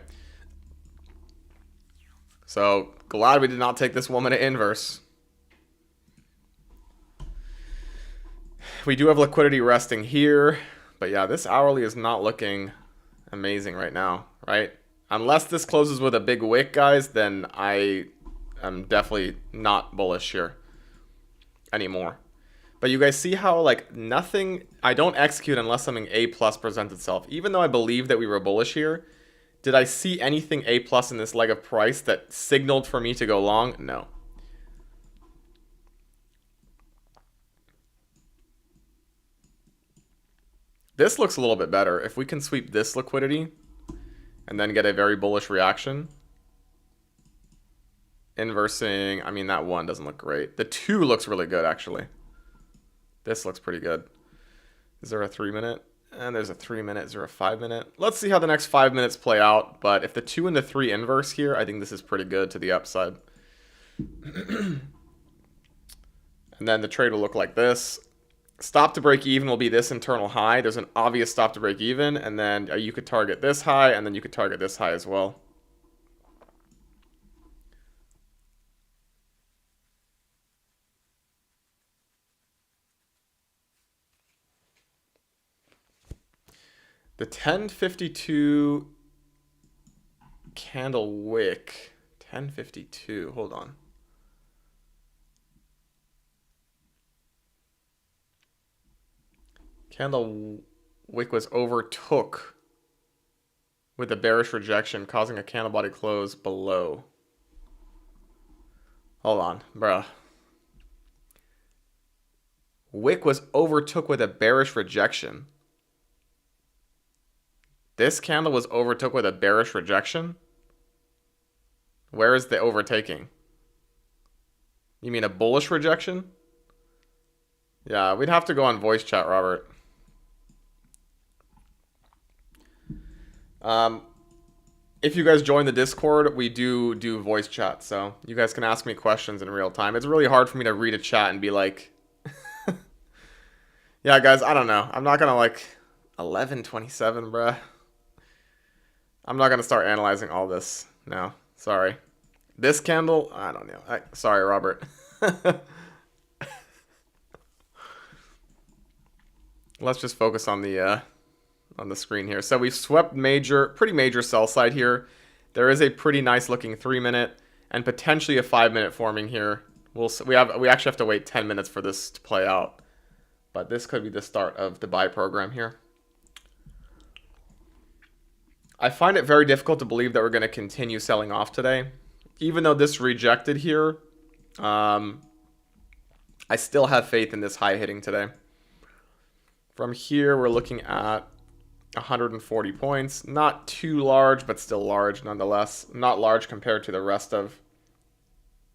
So, glad we did not take this woman at inverse. We do have liquidity resting here. But yeah, this hourly is not looking amazing right now, right? Unless this closes with a big wick, guys, then I am definitely not bullish here anymore. But you guys see how like nothing, I don't execute unless something A plus presents itself. Even though I believe that we were bullish here, did I see anything A plus in this leg of price that signaled for me to go long? No. This looks a little bit better. If we can sweep this liquidity and then get a very bullish reaction. Inversing, I mean, that one doesn't look great. The two looks really good, actually. This looks pretty good. Is there a 3 minute? And there's a 3 minute. Is there a 5 minute? Let's see how the next 5 minutes play out. But if the 2 and the 3 inverse here, I think this is pretty good to the upside. And then the trade will look like this. Stop to break even will be this internal high. There's an obvious stop to break even. And then you could target this high, and then you could target this high as well. The 1052 candle wick. 1052. Hold on. Candle wick was overtook with a bearish rejection, causing a candle body close below. Hold on, bruh. Wick was overtook with a bearish rejection. This candle was overtook with a bearish rejection? Where is the overtaking? You mean a bullish rejection? Yeah, we'd have to go on voice chat, Robert. If you guys join the Discord, we do voice chat, so you guys can ask me questions in real time. It's really hard for me to read a chat and be like, yeah, guys, I don't know. I'm not gonna like 11:27, bruh. I'm not gonna start analyzing all this. No, sorry. This candle, I don't know. Sorry, Robert. Let's just focus on the screen here. So we've swept pretty major sell side here. There is a pretty nice looking 3 minute and potentially a 5 minute forming here. We actually have to wait 10 minutes for this to play out. But this could be the start of the buy program here. I find it very difficult to believe that we're going to continue selling off today. Even though this rejected here, I still have faith in this high hitting today. From here, we're looking at 140 points. Not too large, but still large nonetheless. Not large compared to the rest of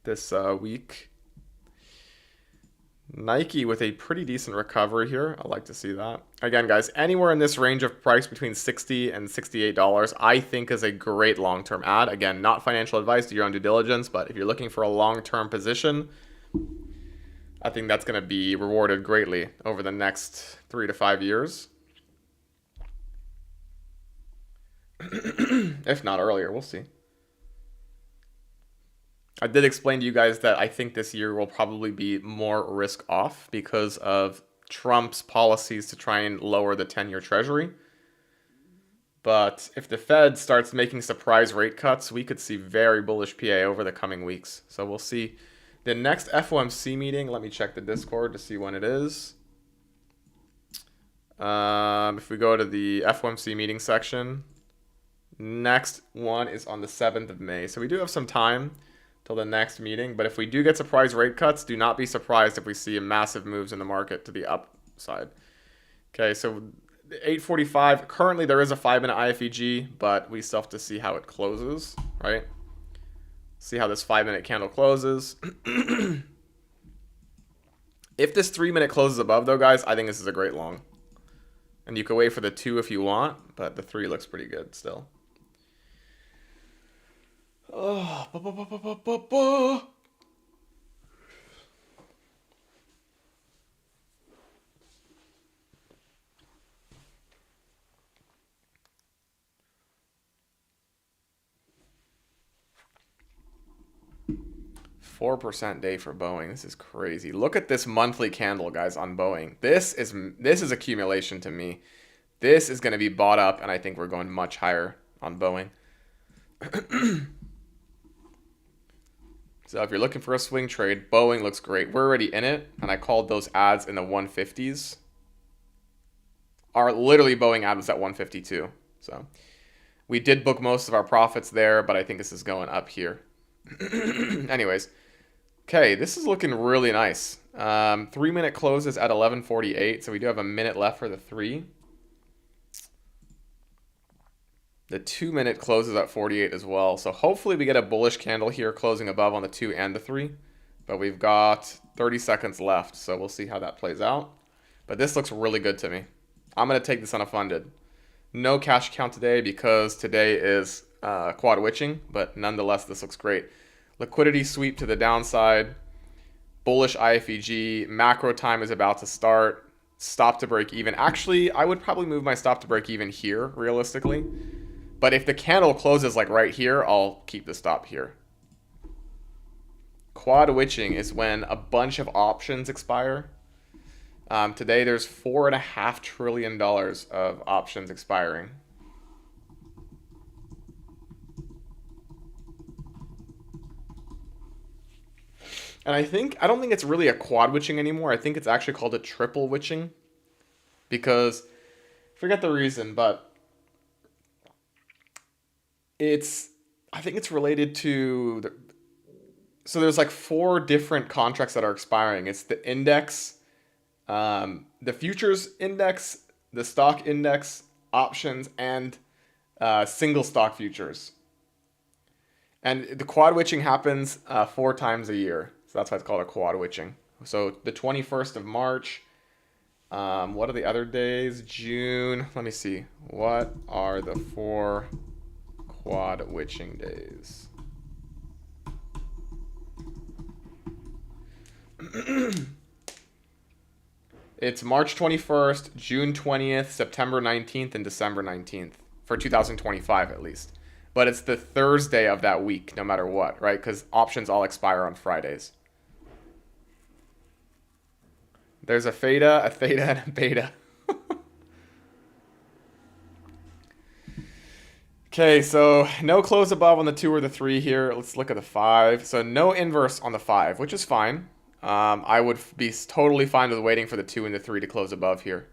this week. Nike with a pretty decent recovery here. I like to see that. Again, guys, anywhere in this range of price between $60 and $68, I think is a great long-term ad. Again, not financial advice, do your own due diligence, but if you're looking for a long-term position, I think that's going to be rewarded greatly over the next 3 to 5 years. If not earlier, we'll see. I did explain to you guys that I think this year will probably be more risk off because of Trump's policies to try and lower the 10-year treasury. But if the Fed starts making surprise rate cuts, we could see very bullish PA over the coming weeks. So we'll see. The next FOMC meeting, let me check the Discord to see when it is. If we go to the FOMC meeting section, next one is on the 7th of May. So we do have some time till the next meeting. But if we do get surprise rate cuts, do not be surprised if we see massive moves in the market to the upside. Okay, so 8:45. Currently, there is a 5-minute IFEG, but we still have to see how it closes, right? See how this 5-minute candle closes. If this 3-minute closes above, though, guys, I think this is a great long. And you can wait for the 2 if you want, but the 3 looks pretty good still. Oh, 4% day for Boeing. This is crazy. Look at this monthly candle, guys, on Boeing. This is accumulation to me. This is going to be bought up, and I think we're going much higher on Boeing. So if you're looking for a swing trade, Boeing looks great. We're already in it, and I called those ads in the 150s. Our literally Boeing ad was at 152. So we did book most of our profits there, but I think this is going up here. Anyways, okay, this is looking really nice. 3-minute closes at 11:48, so we do have a minute left for the 3. The 2-minute closes at 48 as well. So hopefully we get a bullish candle here closing above on the 2 and the 3. But we've got 30 seconds left, so we'll see how that plays out. But this looks really good to me. I'm going to take this unfunded. No cash count today because today is quad witching, but nonetheless, this looks great. Liquidity sweep to the downside. Bullish IFEG. Macro time is about to start. Stop to break even. Actually, I would probably move my stop to break even here, realistically. But if the candle closes like right here, I'll keep the stop here. Quad witching is when a bunch of options expire. Today, there's $4.5 trillion of options expiring. And I don't think it's really a quad witching anymore. I think it's actually called a triple witching. Because, forget the reason, but I think it's related to, so there's like 4 different contracts that are expiring. It's the index, the futures index, the stock index, options, and single stock futures. And the quad witching happens 4 times a year. So that's why it's called a quad witching. So the 21st of March. What are the other days? June. Let me see. What are the 4 quad witching days? It's March 21st, June 20th, September 19th, and December 19th. For 2025 at least. But it's the Thursday of that week, no matter what, right? Because options all expire on Fridays. There's a theta, and a beta. Okay, so no close above on the 2 or the 3 here. Let's look at the 5. So no inverse on the 5, which is fine. I would be totally fine with waiting for the 2 and the 3 to close above here.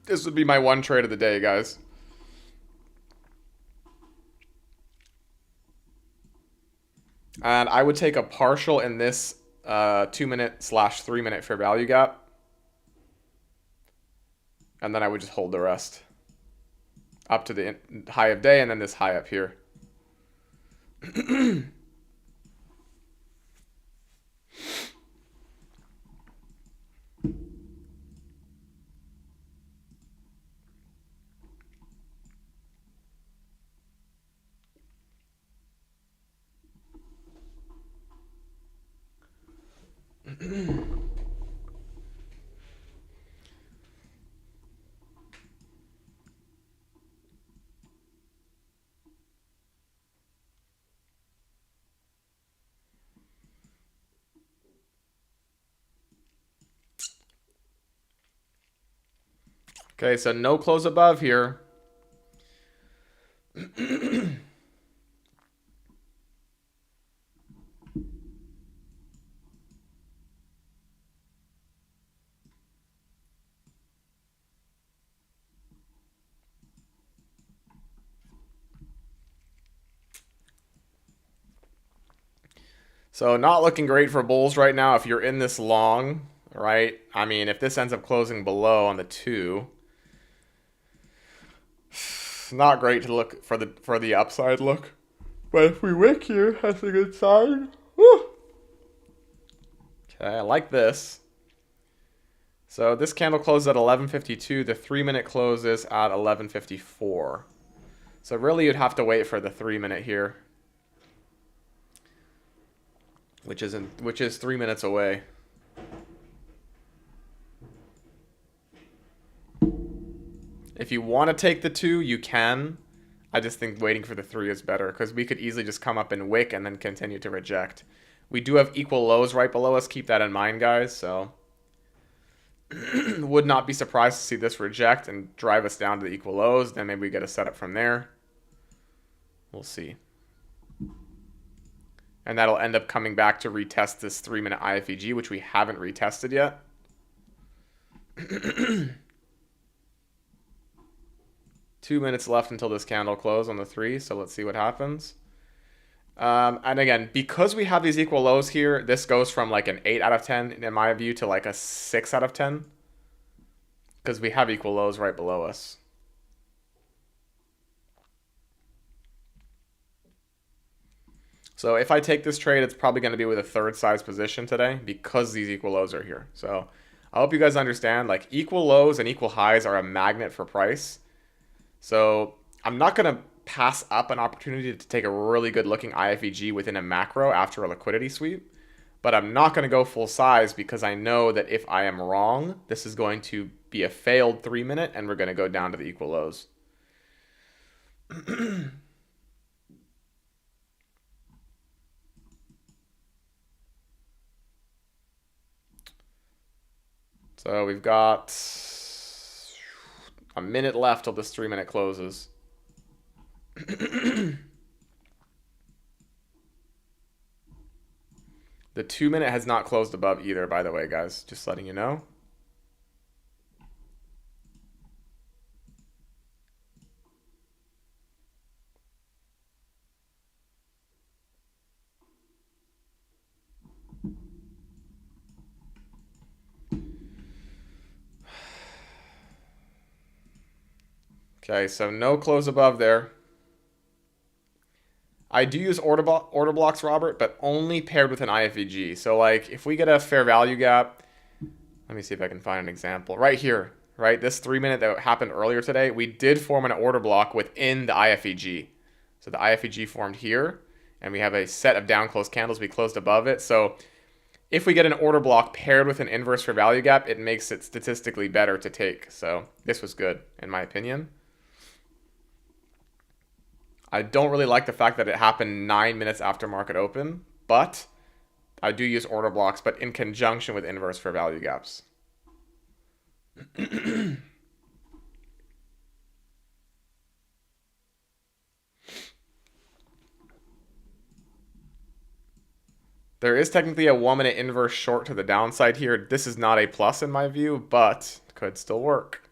This would be my one trade of the day, guys. And I would take a partial in this 2-minute/3-minute fair value gap. And then I would just hold the rest up to the high of day and then this high up here. Okay, so no close above here. So not looking great for bulls right now if you're in this long, right? I mean, if this ends up closing below on the 2, not great to look for the upside look. But if we wick here, that's a good sign. Woo! Okay, I like this. So this candle closes at 11:52. The 3-minute closes at 11:54. So really you'd have to wait for the 3-minute here. Which is 3 minutes away. If you want to take the 2, you can. I just think waiting for the 3 is better because we could easily just come up and wick and then continue to reject. We do have equal lows right below us. Keep that in mind, guys. So would not be surprised to see this reject and drive us down to the equal lows. Then maybe we get a setup from there. We'll see. And that'll end up coming back to retest this 3-minute IFEG, which we haven't retested yet. 2 minutes left until this candle close on the 3, so let's see what happens. And again, because we have these equal lows here, this goes from like an 8 out of 10 in my view to like a 6 out of 10. Because we have equal lows right below us. So So if I take this trade, it's probably going to be with a third size position today because these equal lows are here. So I hope you guys understand, like, equal lows and equal highs are a magnet for price. So I'm not going to pass up an opportunity to take a really good looking IFEG within a macro after a liquidity sweep. But I'm not going to go full size because I know that if I am wrong, this is going to be a failed 3-minute and we're going to go down to the equal lows. So we've got a minute left till this 3-minute closes. The 2-minute has not closed above either, by the way, guys. Just letting you know. Okay, so no close above there. I do use order blocks, Robert, but only paired with an IFEG. So, like, if we get a fair value gap, let me see if I can find an example. Right here, right? This 3-minute that happened earlier today, we did form an order block within the IFEG. So the IFEG formed here, and we have a set of down close candles. We closed above it. So if we get an order block paired with an inverse fair value gap, it makes it statistically better to take. So this was good, in my opinion. I don't really like the fact that it happened 9 minutes after market open, but I do use order blocks, but in conjunction with inverse fair value gaps. There is technically a 1-minute inverse short to the downside here. This is not a plus in my view, but could still work.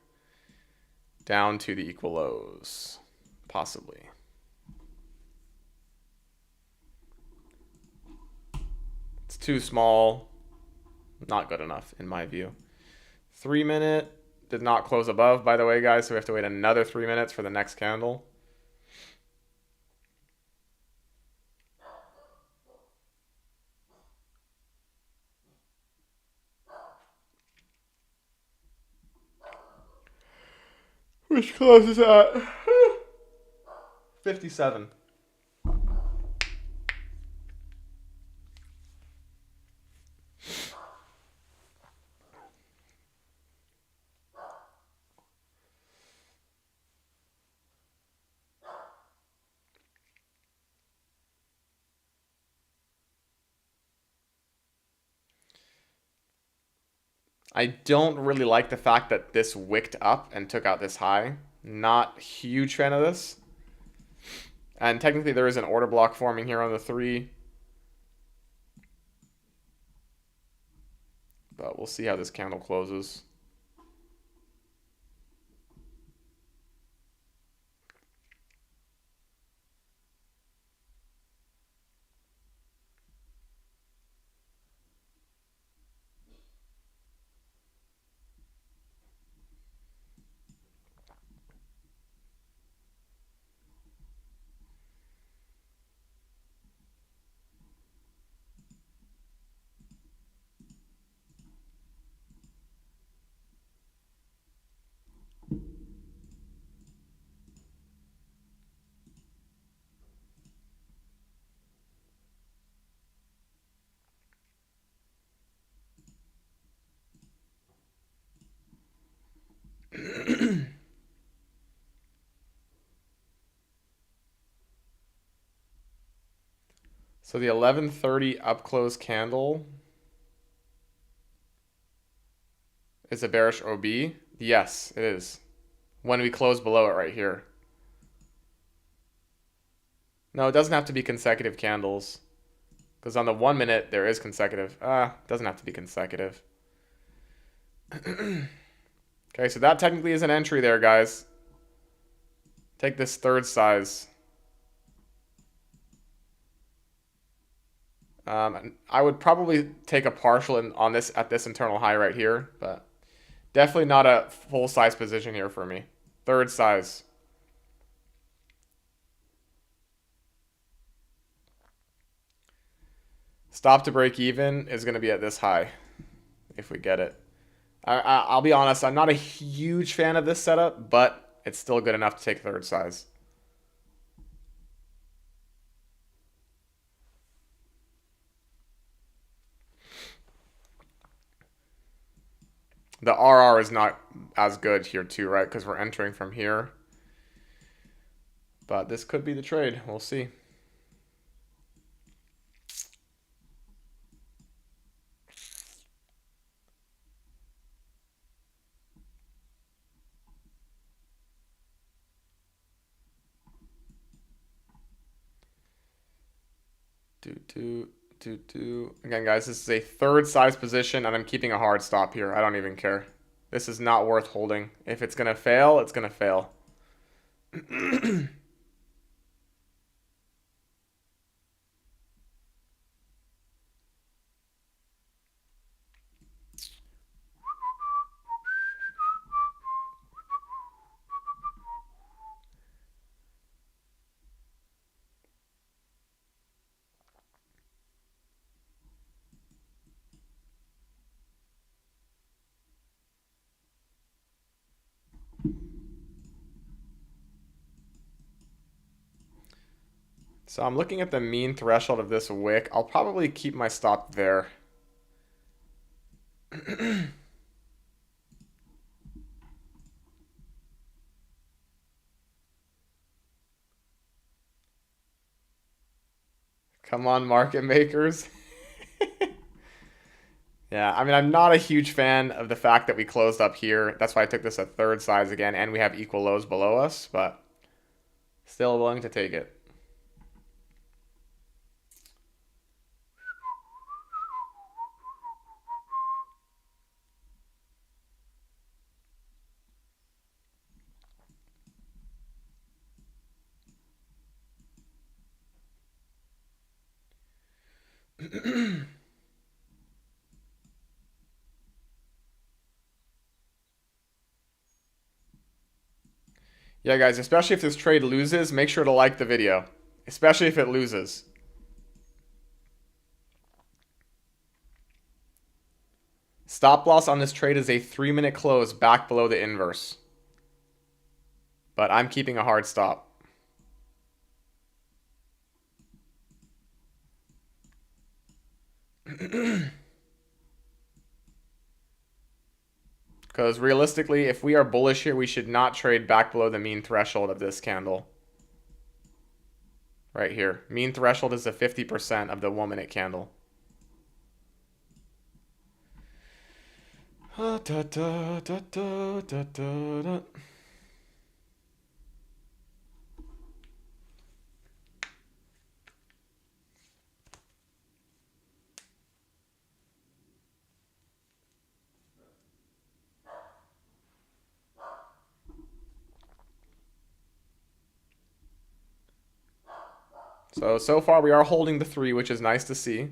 Down to the equal lows, possibly. It's too small. Not good enough in my view. 3-minute did not close above, by the way, guys, so we have to wait another 3 minutes for the next candle. Which close is at 57. I don't really like the fact that this wicked up and took out this high. Not a huge fan of this. And technically there is an order block forming here on the 3. But we'll see how this candle closes. So the 11:30 up close candle is a bearish OB. Yes, it is. When we close below it right here. No, it doesn't have to be consecutive candles. Because on the 1-minute, there is consecutive. It doesn't have to be consecutive. Okay, so that technically is an entry there, guys. Take this third size. I would probably take a partial on this at this internal high right here, but definitely not a full size position here for me. Third size. Stop to break even is going to be at this high if we get it. I'll be honest, I'm not a huge fan of this setup, but it's still good enough to take third size. The RR is not as good here too, right? Because we're entering from here. But this could be the trade. We'll see. Again, guys, this is a third size position, and I'm keeping a hard stop here. I don't even care. This is not worth holding. If it's going to fail, it's going to fail. So I'm looking at the mean threshold of this wick. I'll probably keep my stop there. Come on, market makers. Yeah, I mean, I'm not a huge fan of the fact that we closed up here. That's why I took this a third size again, and we have equal lows below us, but still willing to take it. Yeah, guys, especially if this trade loses, make sure to like the video. Especially if it loses. Stop loss on this trade is a 3-minute close back below the inverse. But I'm keeping a hard stop. Because realistically, if we are bullish here, we should not trade back below the mean threshold of this candle. Right here. Mean threshold is a 50% of the 1-minute candle. So far we are holding the 3, which is nice to see.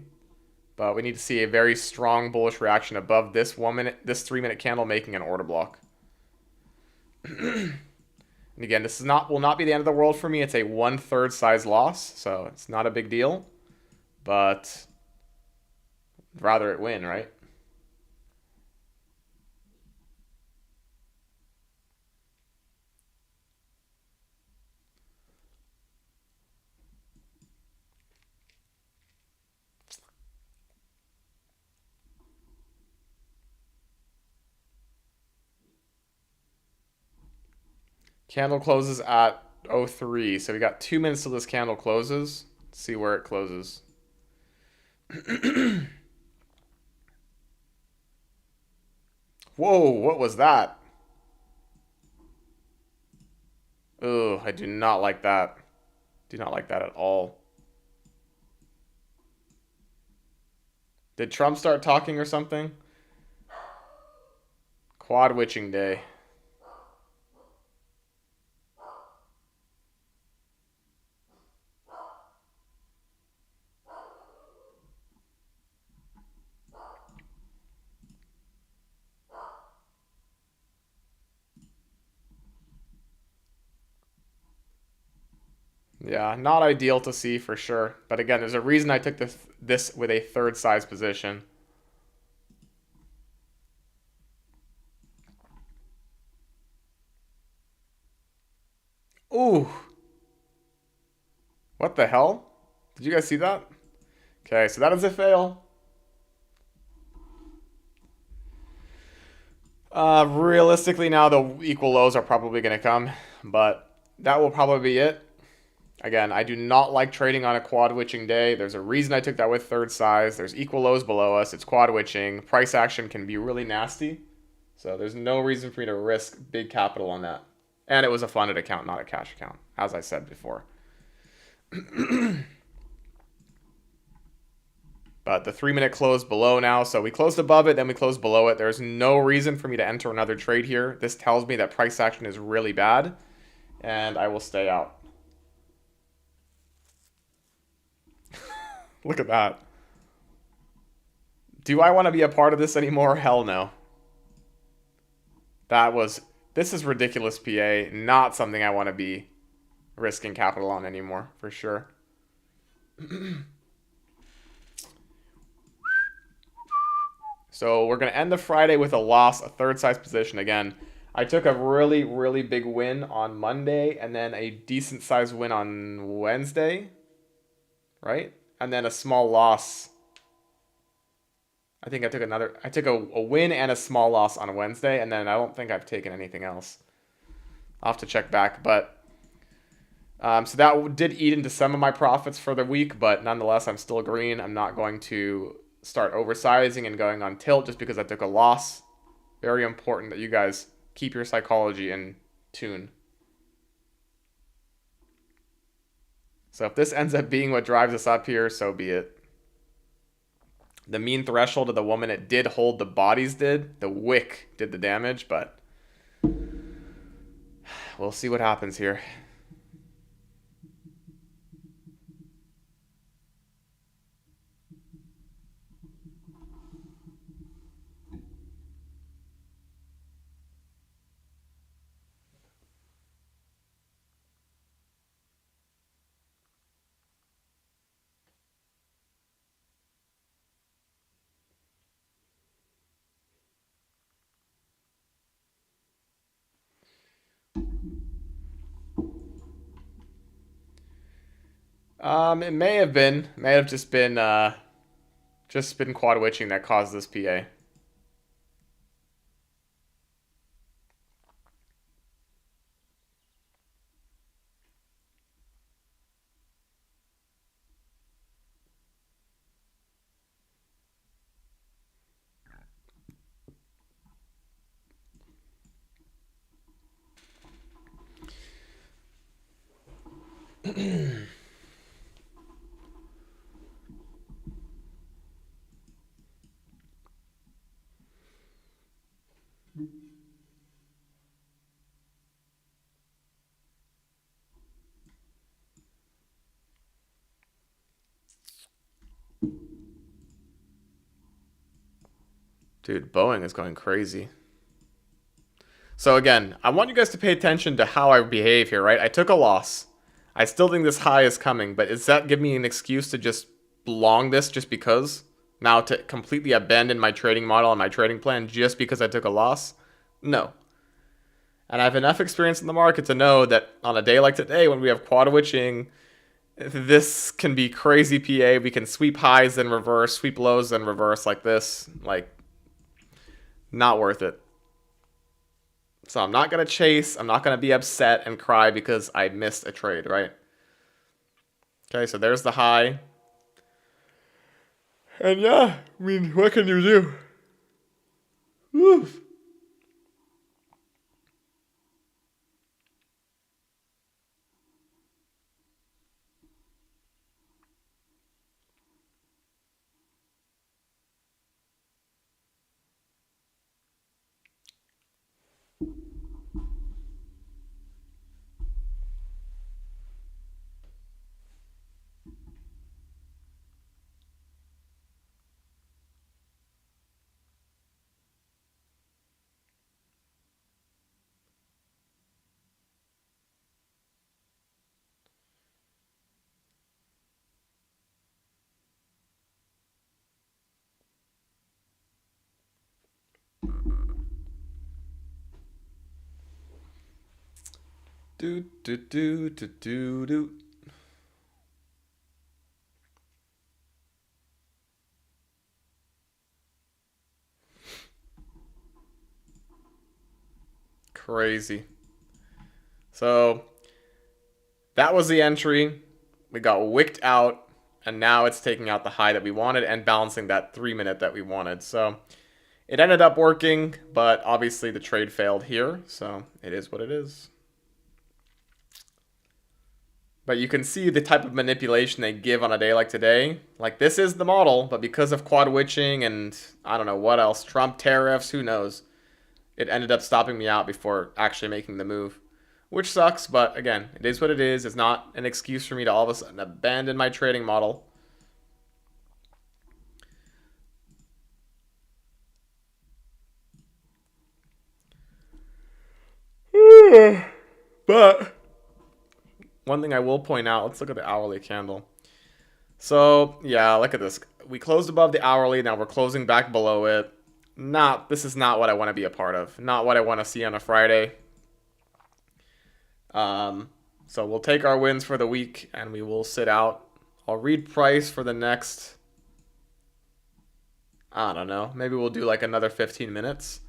But we need to see a very strong bullish reaction above this 3-minute candle making an order block. And again, this will not be the end of the world for me. It's a 1/3 size loss, so it's not a big deal. But I'd rather it win, right? Candle closes at 03, so we got 2 minutes till this candle closes. Let's see where it closes. Whoa, what was that? Ugh, I do not like that. Do not like that at all. Did Trump start talking or something? Quad witching day. Yeah, not ideal to see for sure. But again, there's a reason I took this with a third size position. Ooh, what the hell? Did you guys see that? Okay, so that is a fail. Realistically, now the equal lows are probably going to come, but that will probably be it. Again, I do not like trading on a quad witching day. There's a reason I took that with third size. There's equal lows below us. It's quad witching. Price action can be really nasty. So there's no reason for me to risk big capital on that. And it was a funded account, not a cash account, as I said before. But the 3 minute closed below now. So we closed above it, then we closed below it. There's no reason for me to enter another trade here. This tells me that price action is really bad. And I will stay out. Look at that. Do I want to be a part of this anymore? Hell no. This is ridiculous, PA. Not something I want to be risking capital on anymore, for sure. So we're going to end the Friday with a loss, a third size position again. I took a really, really big win on Monday and then a decent size win on Wednesday, right? And then a small loss. I think I took a win and a small loss on Wednesday, and then I don't think I've taken anything else. I'll have to check back, but so that did eat into some of my profits for the week, but nonetheless, I'm still green. I'm not going to start oversizing and going on tilt just because I took a loss. Very important that you guys keep your psychology in tune. So if this ends up being what drives us up here, so be it. The mean threshold of the woman, it did hold, the bodies did. The wick did the damage, but we'll see what happens here. It may have just been quad witching that caused this PA. Dude, Boeing is going crazy. So again, I want you guys to pay attention to how I behave here, right? I took a loss. I still think this high is coming, but does that give me an excuse to just long this just because? Now to completely abandon my trading model and my trading plan just because I took a loss? No. And I have enough experience in the market to know that on a day like today when we have quad witching, this can be crazy PA. We can sweep highs and reverse, sweep lows and reverse like this. Like, not worth it. So I'm not going to chase. I'm not going to be upset and cry because I missed a trade, right? Okay, so there's the high. And yeah, I mean, what can you do? Woof. Do do do do do do. Crazy. So that was the entry. We got wicked out, and now it's taking out the high that we wanted and balancing that 3 minute that we wanted. So it ended up working, but obviously the trade failed here. So it is what it is. But you can see the type of manipulation they give on a day like today. Like, this is the model, but because of quad witching and I don't know what else, Trump tariffs, who knows, it ended up stopping me out before actually making the move. Which sucks, but again, it is what it is. It's not an excuse for me to all of a sudden abandon my trading model. But one thing I will point out, let's look at the hourly candle. So, yeah, look at this. We closed above the hourly, now we're closing back below it. This is not what I want to be a part of. Not what I want to see on a Friday. So we'll take our wins for the week and we will sit out. I'll read price for the next, I don't know, maybe we'll do like another 15 minutes.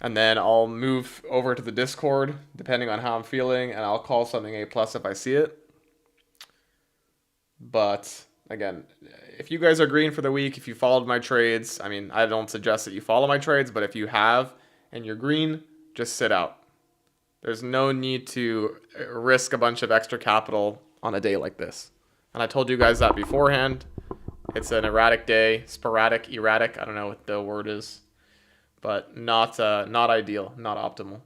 And then I'll move over to the Discord, depending on how I'm feeling, and I'll call something A plus if I see it. But again, if you guys are green for the week, if you followed my trades, I mean, I don't suggest that you follow my trades, but if you have and you're green, just sit out. There's no need to risk a bunch of extra capital on a day like this. And I told you guys that beforehand. It's an erratic day, sporadic, erratic, I don't know what the word is, but not ideal, not optimal.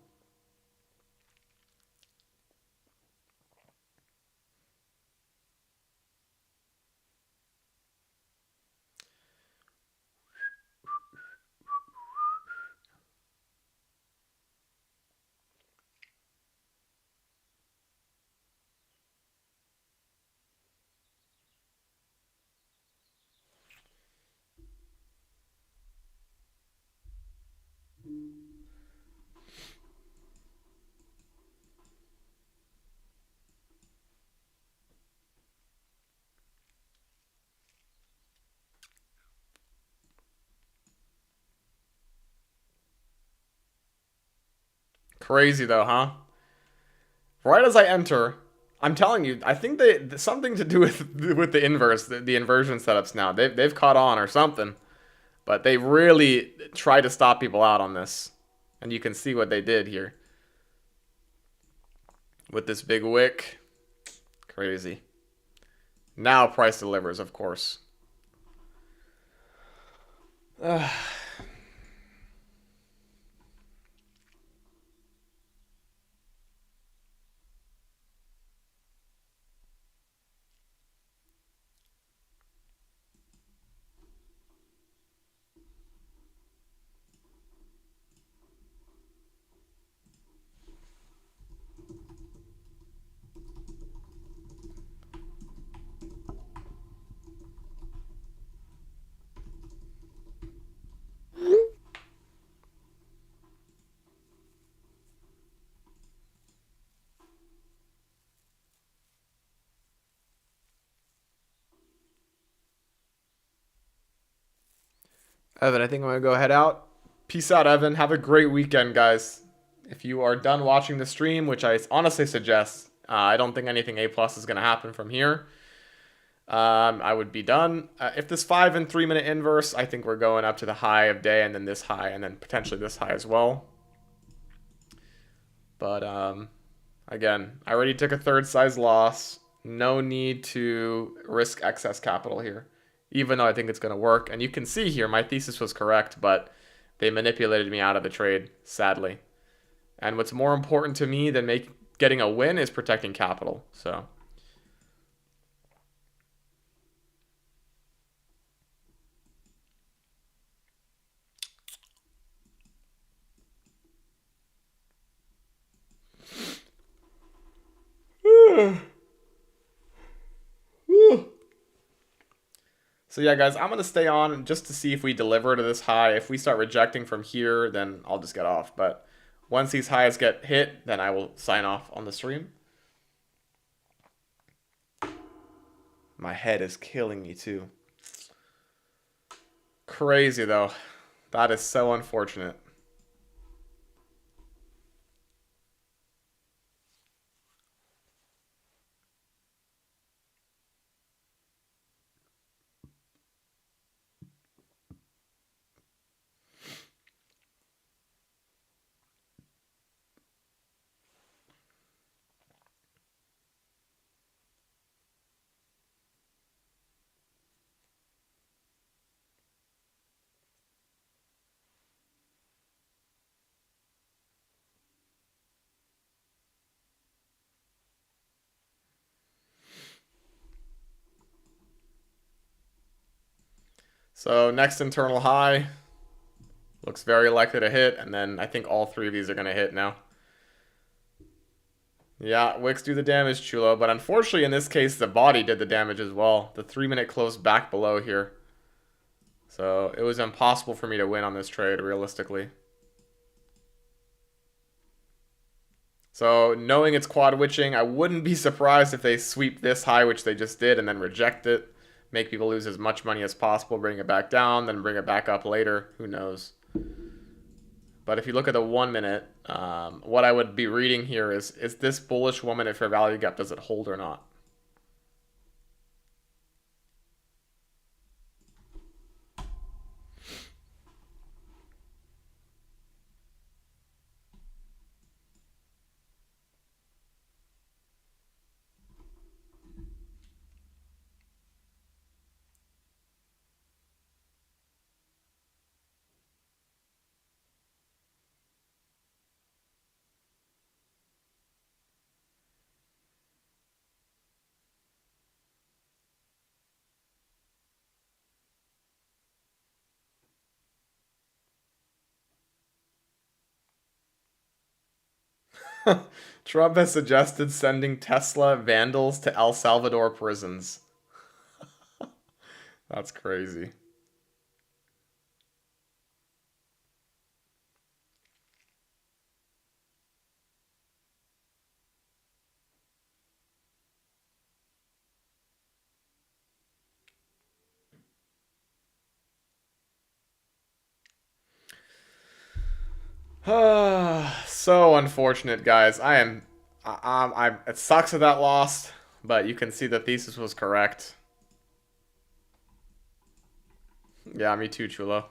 Crazy though, huh? Right as I enter, I'm telling you, I think something to do with the inverse, the inversion setups now. They've caught on or something, but they really try to stop people out on this, and you can see what they did here with this big wick. Crazy. Now price delivers, of course. Evan, I think I'm gonna go head out. Peace out, Evan. Have a great weekend, guys. If you are done watching the stream, which I honestly suggest, I don't think anything A plus is gonna happen from here. I would be done. If this 5 and 3 minute inverse, I think we're going up to the high of day and then this high and then potentially this high as well. But again, I already took a third size loss. No need to risk excess capital here, even though I think it's going to work. And you can see here, my thesis was correct, but they manipulated me out of the trade, sadly. And what's more important to me than getting a win is protecting capital. So So yeah, guys, I'm going to stay on just to see if we deliver to this high. If we start rejecting from here, then I'll just get off. But Once these highs get hit, then I will sign off on the stream. My head is killing me too. Crazy though. That is so unfortunate. So next internal high looks very likely to hit, and then I think all three of these are going to hit now. Yeah, wicks do the damage, Chulo, but unfortunately in this case the body did the damage as well. The 3-minute closed back below here. So it was impossible for me to win on this trade, realistically. So knowing it's quad witching, I wouldn't be surprised if they sweep this high, which they just did, and then reject it. Make people lose as much money as possible, bring it back down, then bring it back up later. Who knows? But if you look at the 1 minute, what I would be reading here is this bullish 1 minute fair value gap, does it hold or not? Trump has suggested sending Tesla vandals to El Salvador prisons. That's crazy. So unfortunate, guys. It sucks that that lost, but you can see the thesis was correct. Yeah, me too, Chulo.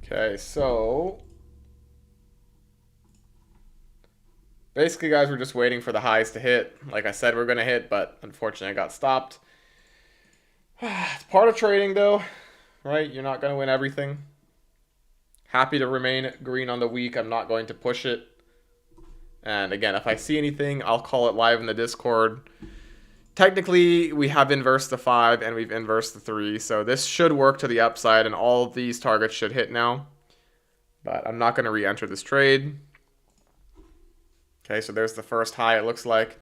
Okay, so basically, guys, we're just waiting for the highs to hit. Like I said, we're gonna hit, but unfortunately, I got stopped. It's part of trading, though, right? You're not gonna win everything. Happy to remain green on the week. I'm not going to push it. And again, if I see anything, I'll call it live in the Discord. Technically, we have inversed the 5 and we've inversed the 3, so this should work to the upside, and all of these targets should hit now. But I'm not going to re-enter this trade. Okay, so there's the first high, it looks like.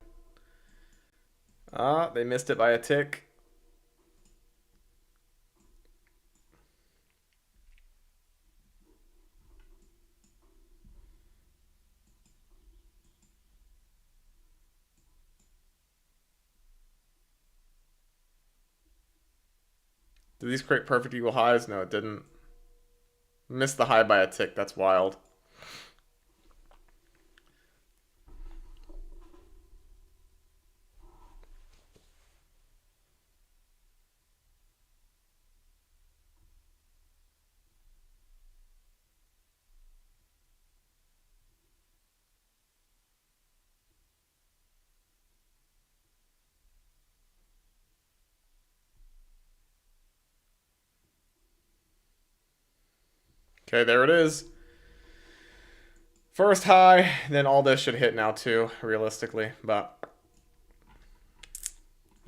They missed it by a tick. Did these create perfect equal highs? No, it didn't. Missed the high by a tick. That's wild. Okay, there it is. First high, then all this should hit now too, realistically, but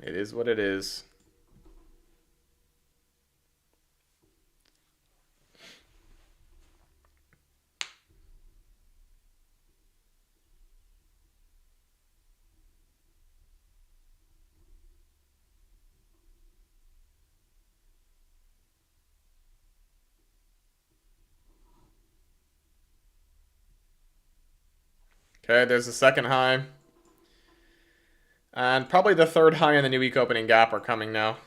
it is what it is. Okay, there's the second high. And probably the third high and the new week opening gap are coming now.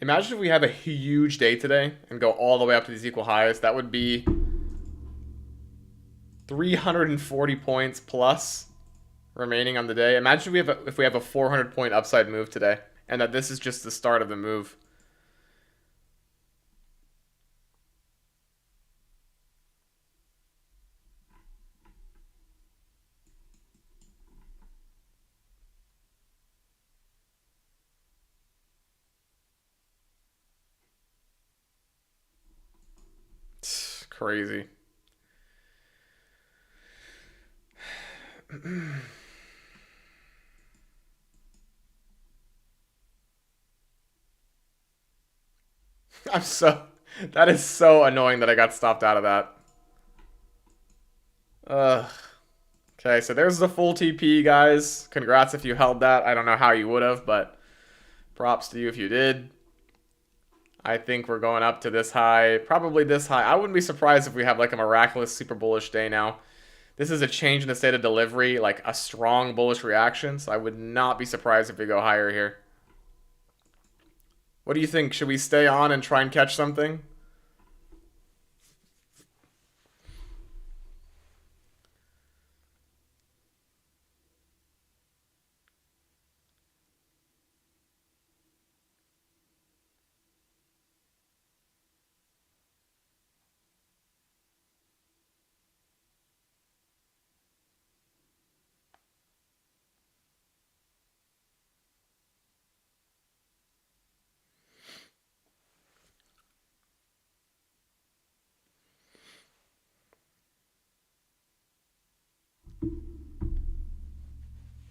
Imagine if we have a huge day today and go all the way up to these equal highs. That would be 340 points plus remaining on the day. Imagine if we have a 400 point upside move today, and that this is just the start of the move. It's crazy. I'm so... That is so annoying that I got stopped out of that. Ugh. Okay, so there's the full TP, guys. Congrats if you held that. I don't know how you would have, but props to you if you did. I think we're going up to this high. Probably this high. I wouldn't be surprised if we have like a miraculous super bullish day now. This is a change in the state of delivery, like a strong bullish reaction, so I would not be surprised if we go higher here. What do you think? Should we stay on and try and catch something?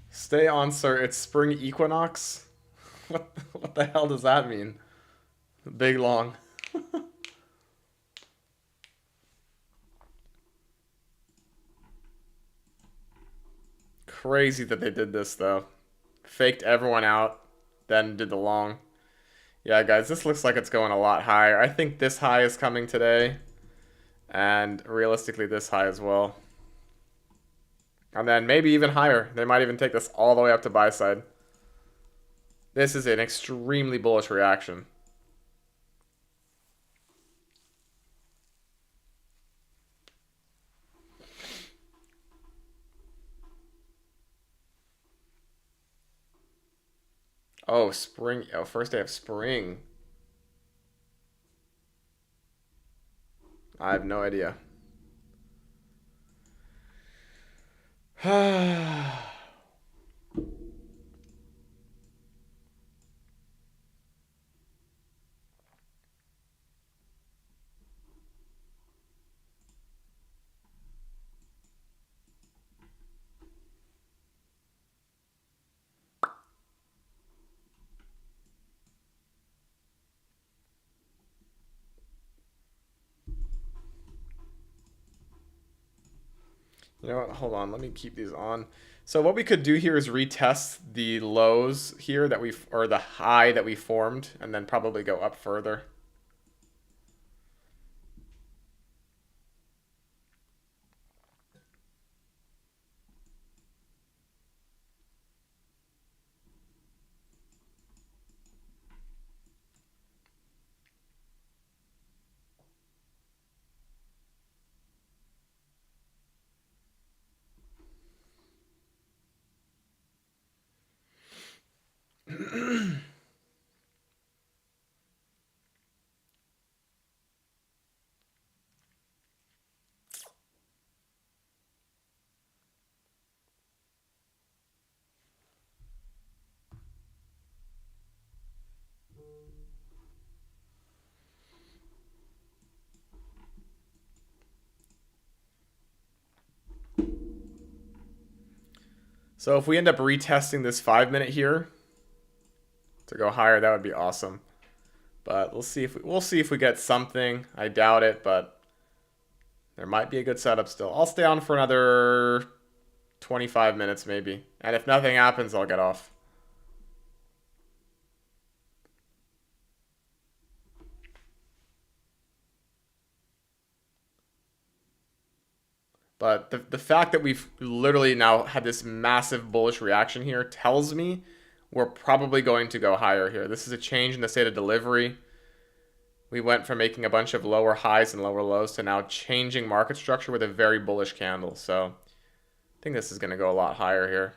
Stay on, sir. It's spring equinox? What the hell does that mean? Big long. Crazy that they did this, though. Faked everyone out, then did the long. Yeah, guys, this looks like it's going a lot higher. I think this high is coming today. And realistically, this high as well. And then maybe even higher. They might even take this all the way up to buy side. This is an extremely bullish reaction. Oh, spring. Oh, first day of spring. I have no idea. You know what? Hold on. Let me keep these on. So what we could do here is retest the lows here that or the high that we formed, and then probably go up further. So if we end up retesting this 5-minute here to go higher, that would be awesome. But we'll see if we get something. I doubt it, but there might be a good setup still. I'll stay on for another 25 minutes maybe. And if nothing happens, I'll get off. But the fact that we've literally now had this massive bullish reaction here tells me we're probably going to go higher here. This is a change in the state of delivery. We went from making a bunch of lower highs and lower lows to now changing market structure with a very bullish candle. So I think this is going to go a lot higher here.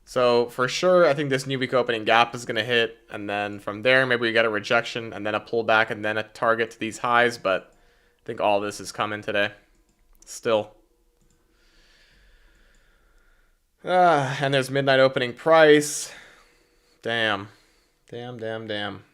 So for sure, I think this new week opening gap is going to hit. And then from there, maybe we get a rejection and then a pullback and then a target to these highs. But I think all this is coming today still. And there's midnight opening price. Damn. Damn, damn, damn.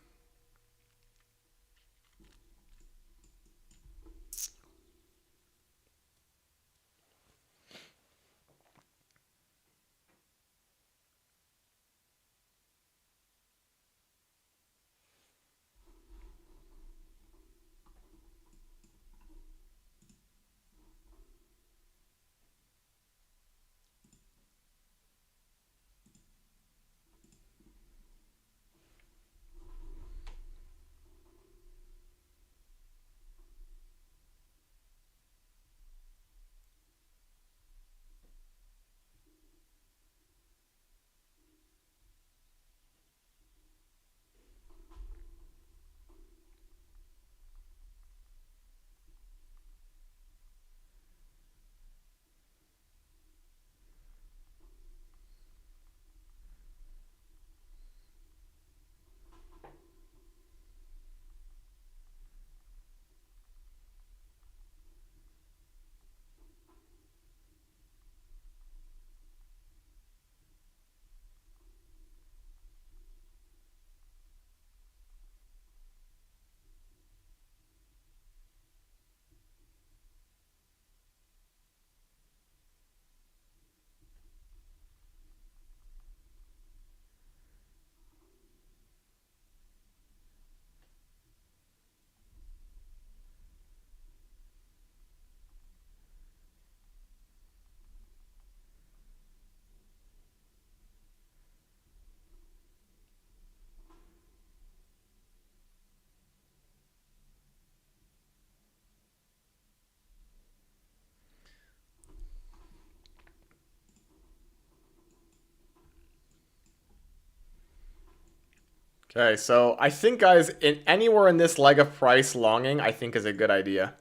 Okay, so I think, guys, anywhere in this leg of price longing, I think is a good idea.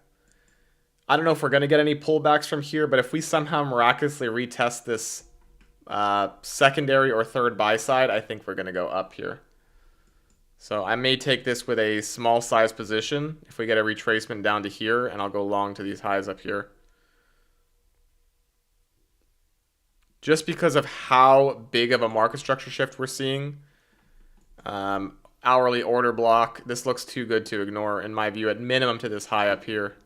I don't know if we're going to get any pullbacks from here, but if we somehow miraculously retest this secondary or third buy side, I think we're going to go up here. So I may take this with a small size position if we get a retracement down to here, and I'll go long to these highs up here. Just because of how big of a market structure shift we're seeing. Hourly order block. This looks too good to ignore, in my view, at minimum to this high up here.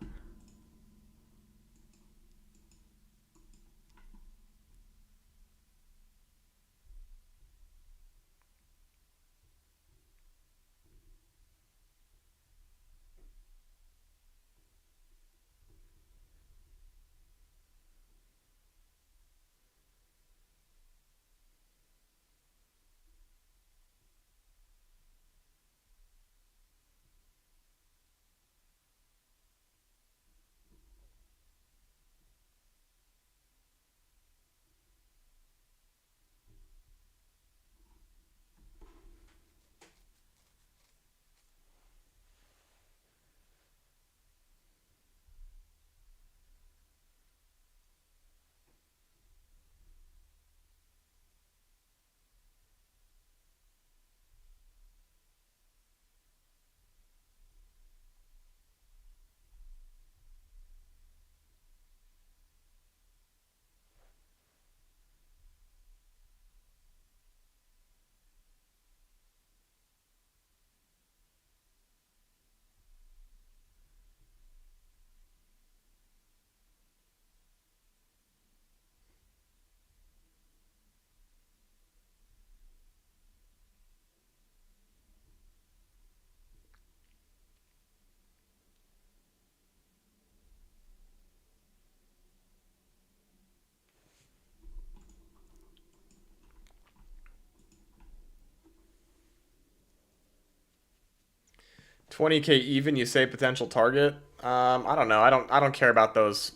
20K even, you say potential target. I don't know. I don't care about those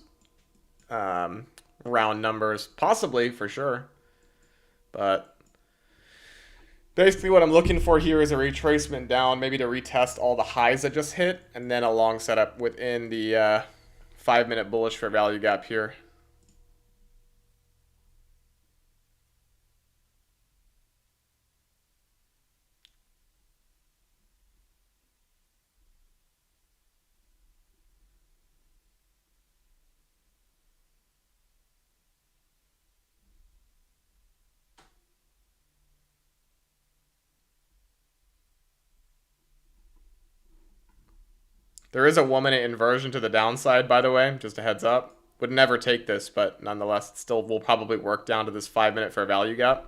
um, round numbers. Possibly, for sure. But basically what I'm looking for here is a retracement down, maybe to retest all the highs that just hit, and then a long setup within the 5-minute bullish fair value gap here. There is a 1-minute inversion to the downside, by the way, just a heads up. Would never take this, but nonetheless, it still will probably work down to this 5-minute fair value gap.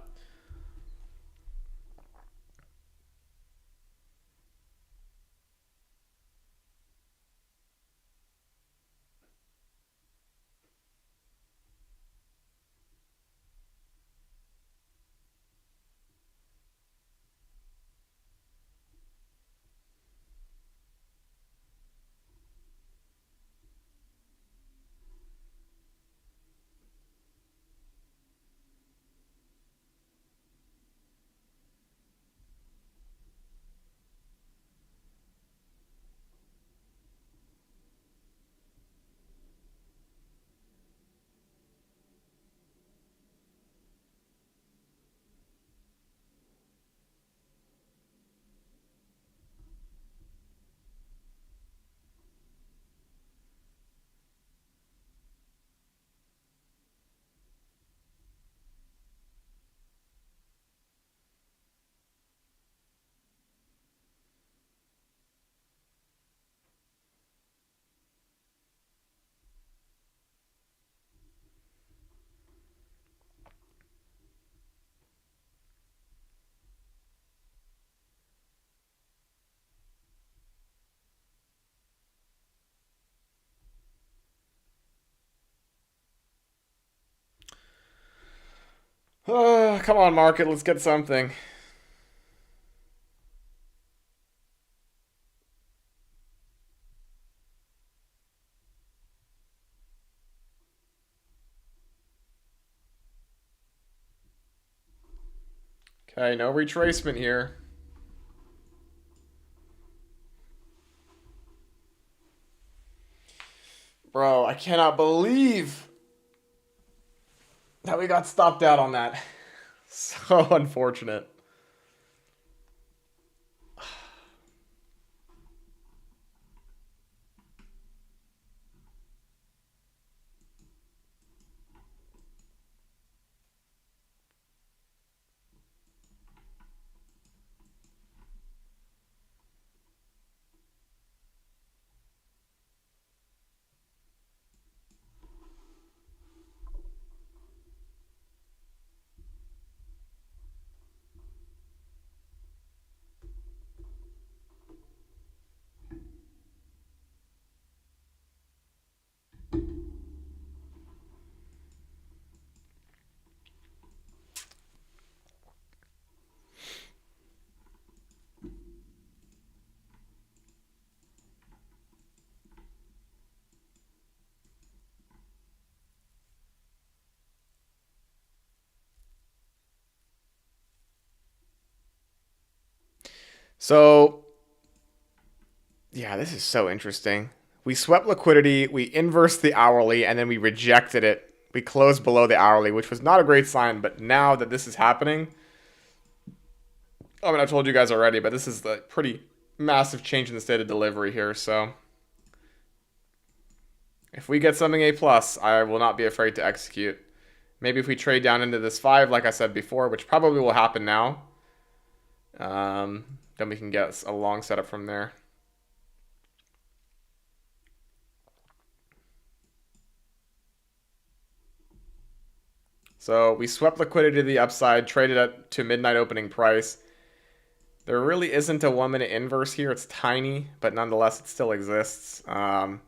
Come on, market, let's get something. Okay, no retracement here. Bro, I cannot believe that we got stopped out on that. So unfortunate. So, yeah, this is so interesting. We swept liquidity, we inversed the hourly, and then we rejected it. We closed below the hourly, which was not a great sign, but now that this is happening, I mean, I told you guys already, but this is the pretty massive change in the state of delivery here, so if we get something A+, I will not be afraid to execute. Maybe if we trade down into this 5, like I said before, which probably will happen now, then we can get a long setup from there. So we swept liquidity to the upside, traded it to midnight opening price. There really isn't a 1-minute inverse here. It's tiny, but nonetheless, it still exists. Don't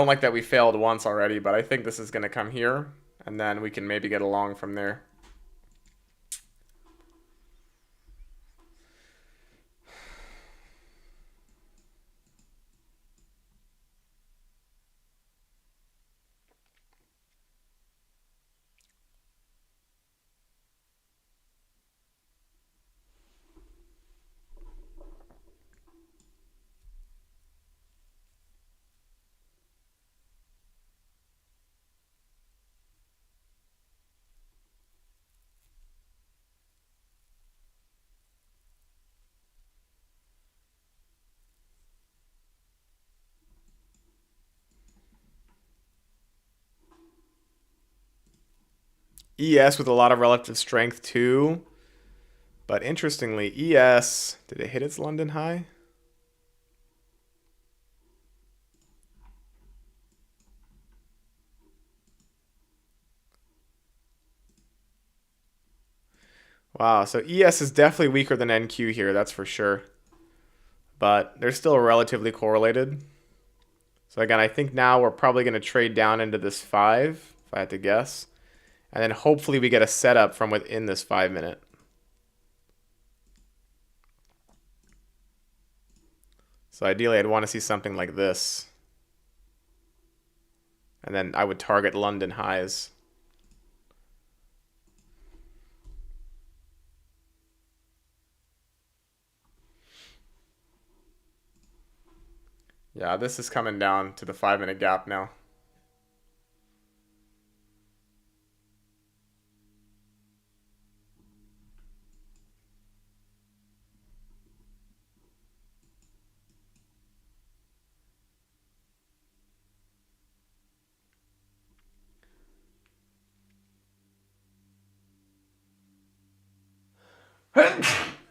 like that we failed once already, but I think this is going to come here, and then we can maybe get along from there. ES with a lot of relative strength too. But interestingly, ES, did it hit its London high? Wow, so ES is definitely weaker than NQ here, that's for sure. But they're still relatively correlated. So again, I think now we're probably going to trade down into this 5, if I had to guess. And then hopefully we get a setup from within this 5 minute. So ideally I'd want to see something like this. And then I would target London highs. Yeah, this is coming down to the 5 minute gap now.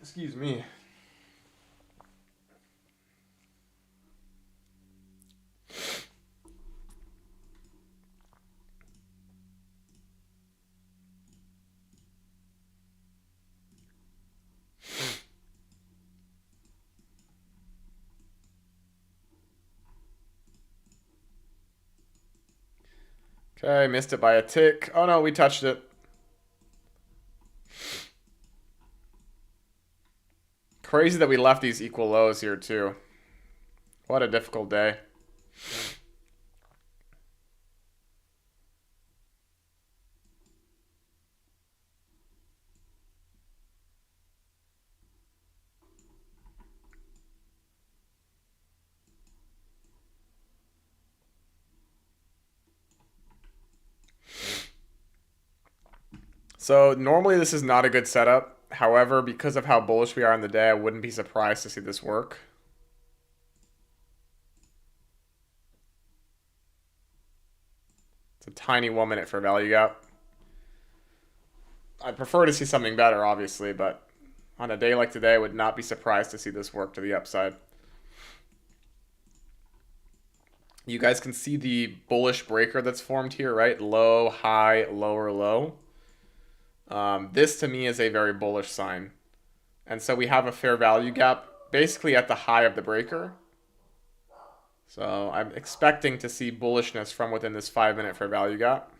Excuse me. Okay, missed it by a tick. Oh no, we touched it. Crazy that we left these equal lows here too. What a difficult day. So normally this is not a good setup. However, because of how bullish we are on the day, I wouldn't be surprised to see this work. It's a tiny 1 minute for value gap. I'd prefer to see something better, obviously, but on a day like today, I would not be surprised to see this work to the upside. You guys can see the bullish breaker that's formed here, right? Low, high, lower, low. This to me is a very bullish sign. And so we have a fair value gap basically at the high of the breaker. So I'm expecting to see bullishness from within this 5 minute fair value gap.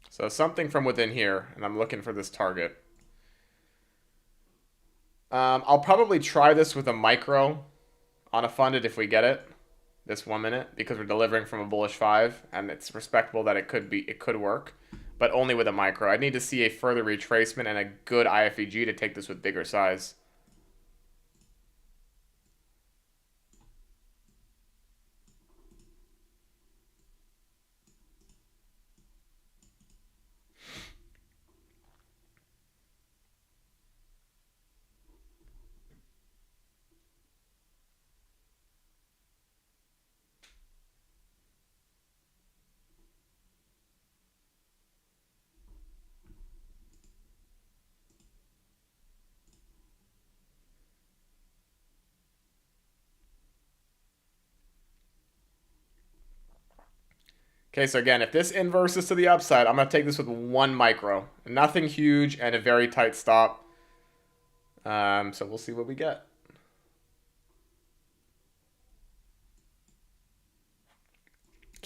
So something from within here, and I'm looking for this target. I'll probably try this with a micro on a funded if we get it this 1 minute because we're delivering from a bullish 5 and it's respectable that it could work, but only with a micro. I need to see a further retracement and a good IFEG to take this with bigger size. Okay, so again, if this inverses to the upside, I'm going to take this with 1 micro. Nothing huge and a very tight stop. So we'll see what we get.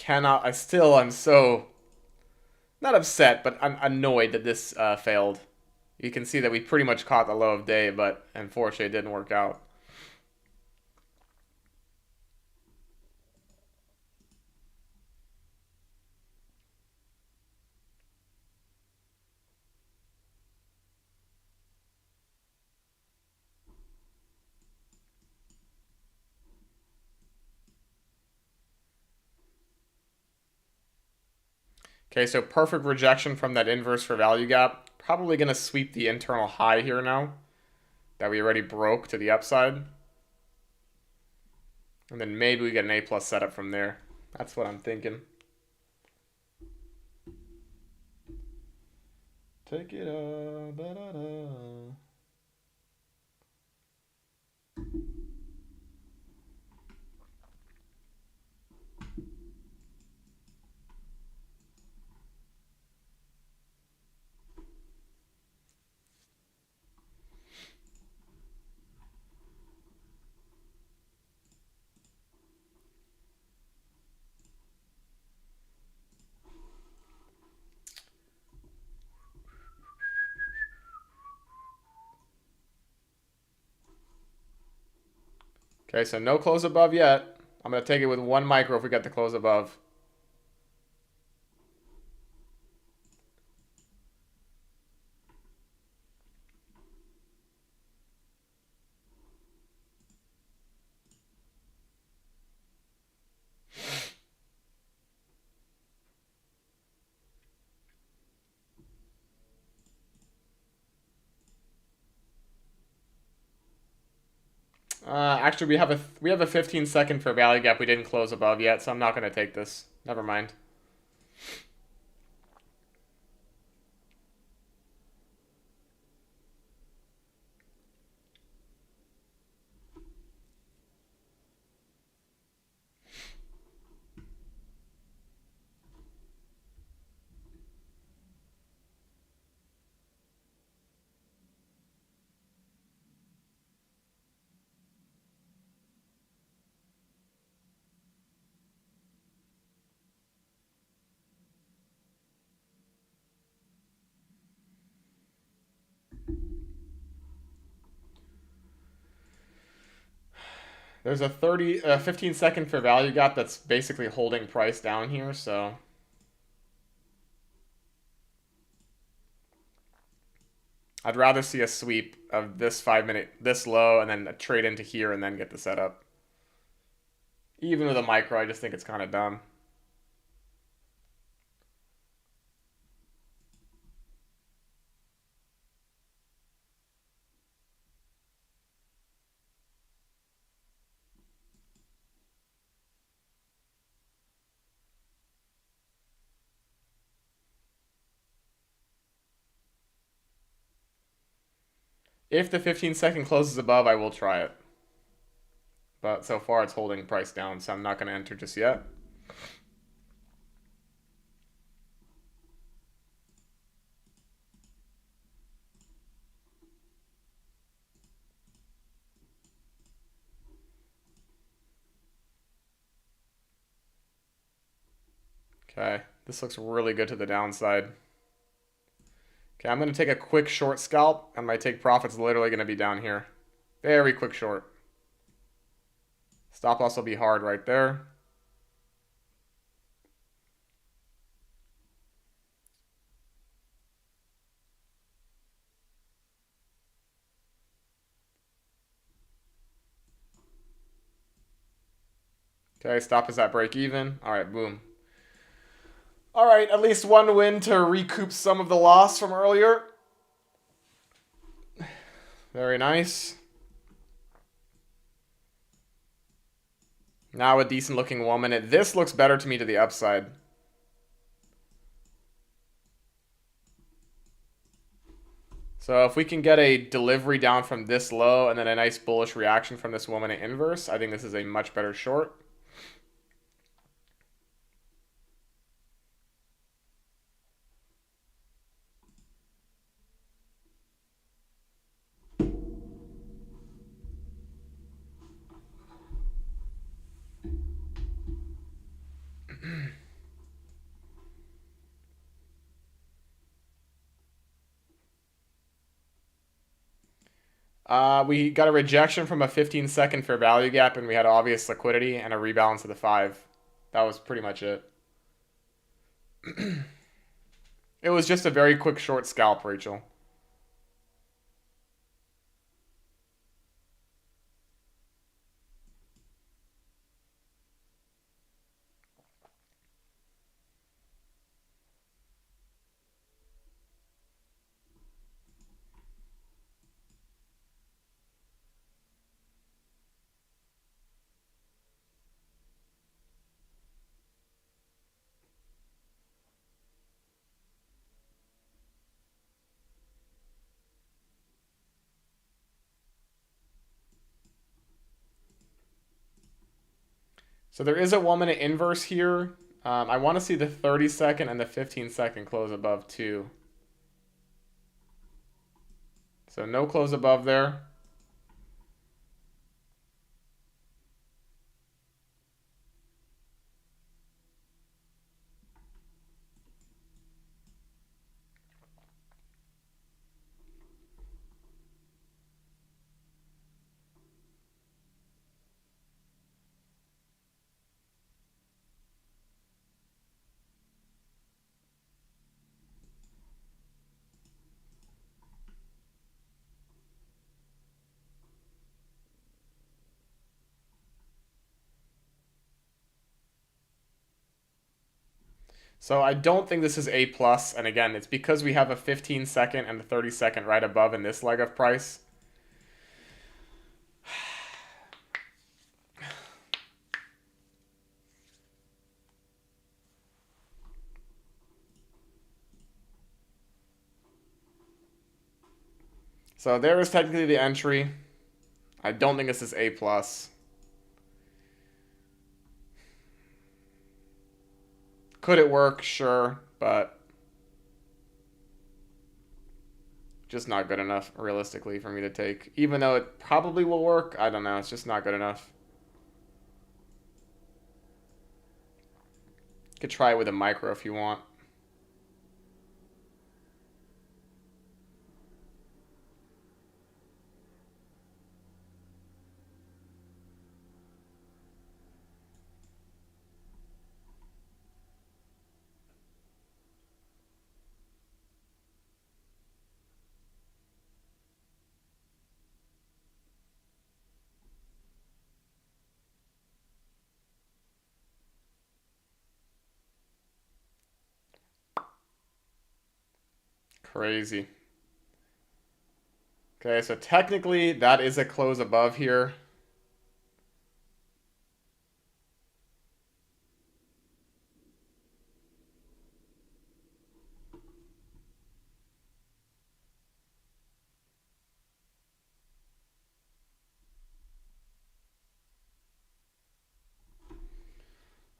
I still am so, not upset, but I'm annoyed that this failed. You can see that we pretty much caught the low of day, but unfortunately it didn't work out. Okay, so perfect rejection from that inverse for value gap. Probably going to sweep the internal high here now that we already broke to the upside. And then maybe we get an A plus setup from there. That's what I'm thinking. Take it up. Da, da, da. Okay, so no close above yet. I'm going to take it with 1 micro if we get the close above. Actually, we have a 15-second for value gap. We didn't close above yet, so I'm not going to take this. Never mind. There's a 15-second for value gap that's basically holding price down here, so I'd rather see a sweep of this 5-minute, this low, and then a trade into here and then get the setup. Even with a micro, I just think it's kind of dumb. If the 15-second closes above, I will try it. But so far it's holding price down, so I'm not going to enter just yet. Okay, this looks really good to the downside. Okay, I'm going to take a quick short scalp, and my take profit's literally going to be down here. Very quick short. Stop loss will be hard right there. Okay, stop is at break even. All right, boom. All right, at least one win to recoup some of the loss from earlier. Very nice. Now a decent looking 1 minute. This looks better to me to the upside. So if we can get a delivery down from this low and then a nice bullish reaction from this 1 minute inverse, I think this is a much better short. We got a rejection from a 15-second fair value gap, and we had obvious liquidity and a rebalance of the 5. That was pretty much it. It was just a very quick short scalp, Rachel. So there is a 1-minute inverse here. I want to see the 30-second and the 15-second close above 2. So no close above there. So I don't think this is A plus, and again, it's because we have a 15-second and a 30-second right above in this leg of price. So there is technically the entry. I don't think this is A plus. Could it work? Sure, but just not good enough realistically for me to take. Even though it probably will work, I don't know. It's just not good enough. You could try it with a micro if you want. Crazy. Okay, so technically that is a close above here.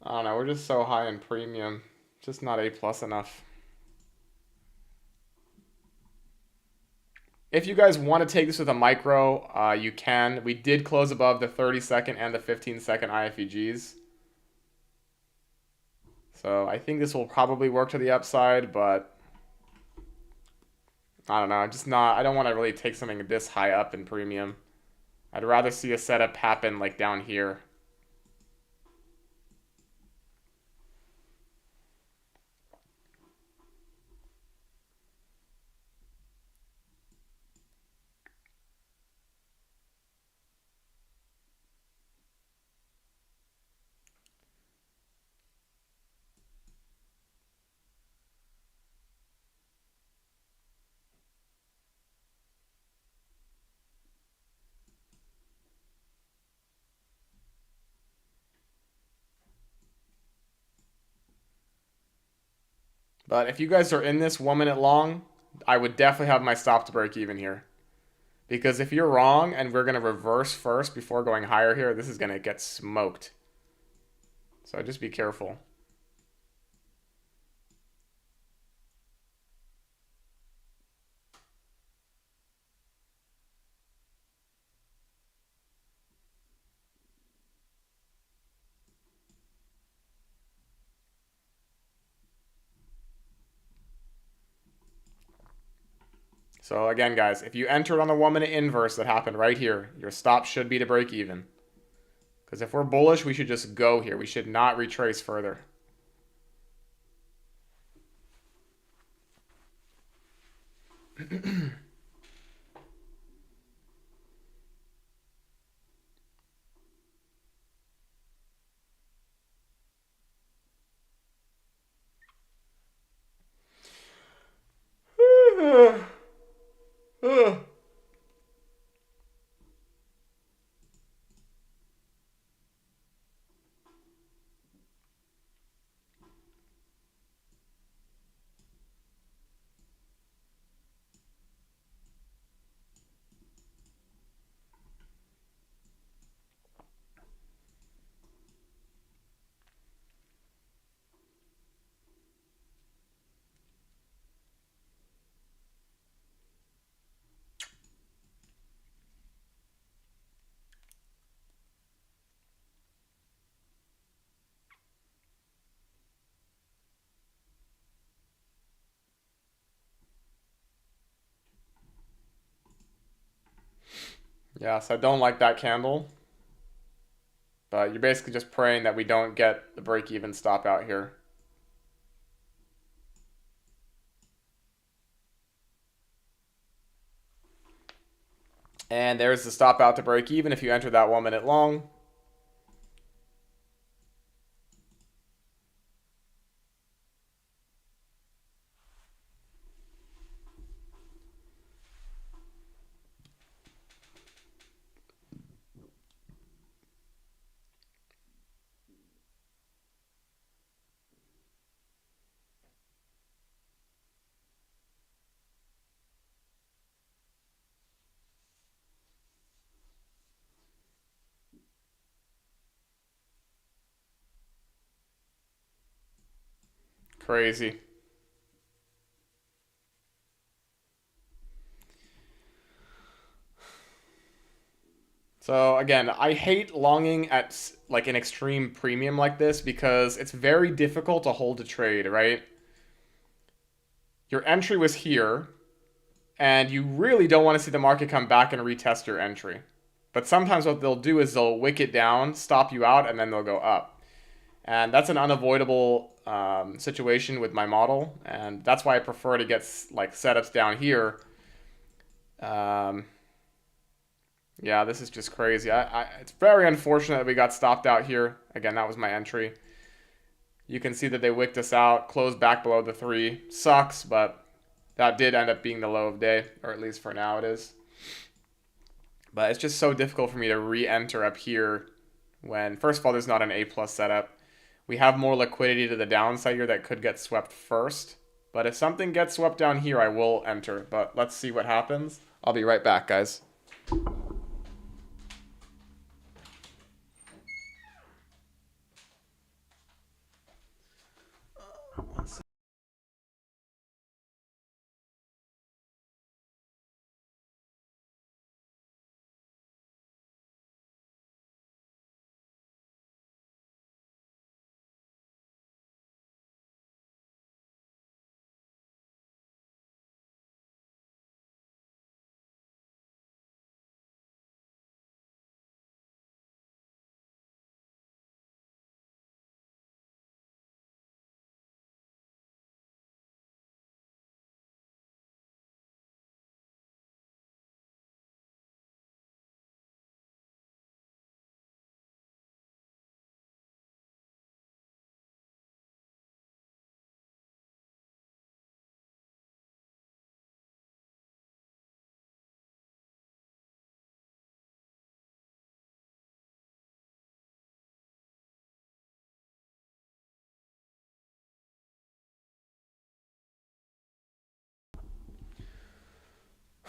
I don't know, we're just so high in premium. Just not A plus enough. If you guys want to take this with a micro, you can. We did close above the 30-second and the 15-second IFEGs. So I think this will probably work to the upside, but I don't know. I don't want to really take something this high up in premium. I'd rather see a setup happen like down here. But if you guys are in this 1 minute long, I would definitely have my stop to break even here. Because if you're wrong and we're going to reverse first before going higher here, this is going to get smoked. So just be careful. So again, guys, if you entered on the 1 minute inverse that happened right here, your stop should be to break even. Because if we're bullish, we should just go here. We should not retrace further. Yeah, so I don't like that candle. But you're basically just praying that we don't get the break-even stop out here. And there's the stop out to break even if you enter that 1 minute long. Crazy. So again, I hate longing at like an extreme premium like this because it's very difficult to hold a trade, right? Your entry was here, and you really don't want to see the market come back and retest your entry. But sometimes what they'll do is they'll wick it down, stop you out, and then they'll go up. And that's an unavoidable situation with my model, and that's why I prefer to get like setups down here. Um, yeah, this is just crazy. It's very unfortunate that we got stopped out here. Again, that was my entry. You can see that they wicked us out, closed back below the 3. Sucks, but that did end up being the low of day, or at least for now it is. But it's just so difficult for me to re-enter up here when, first of all, there's not an A+ setup. We have more liquidity to the downside here that could get swept first. But if something gets swept down here, I will enter. But let's see what happens. I'll be right back, guys.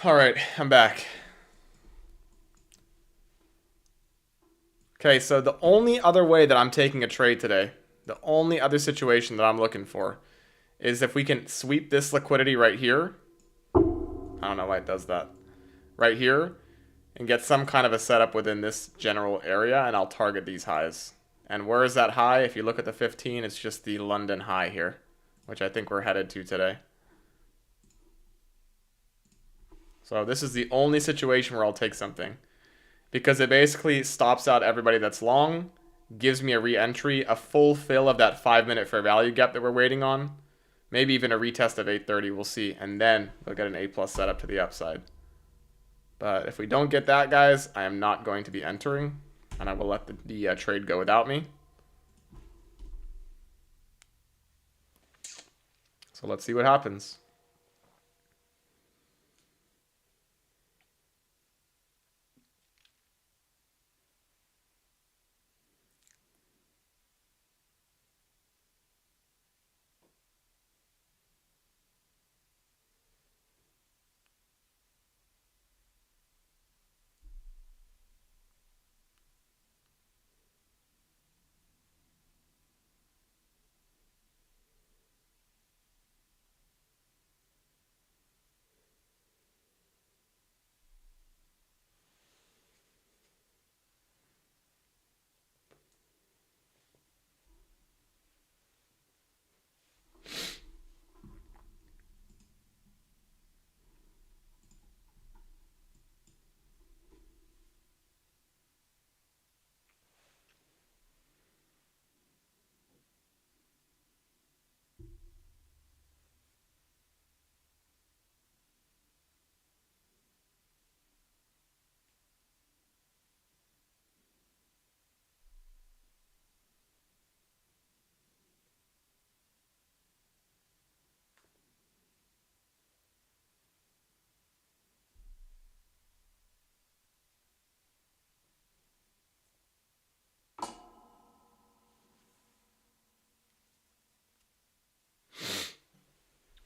All right, I'm back. Okay, so the only other way that I'm taking a trade today, the only other situation that I'm looking for, is if we can sweep this liquidity right here. I don't know why it does that. Right here, and get some kind of a setup within this general area, and I'll target these highs. And where is that high? If you look at the 15, it's just the London high here, which I think we're headed to today. So this is the only situation where I'll take something, because it basically stops out everybody that's long, gives me a re-entry, a full fill of that 5-minute fair value gap that we're waiting on, maybe even a retest of 830, we'll see, and then we'll get an A plus setup to the upside. But if we don't get that, guys, I am not going to be entering, and I will let the trade go without me. So let's see what happens.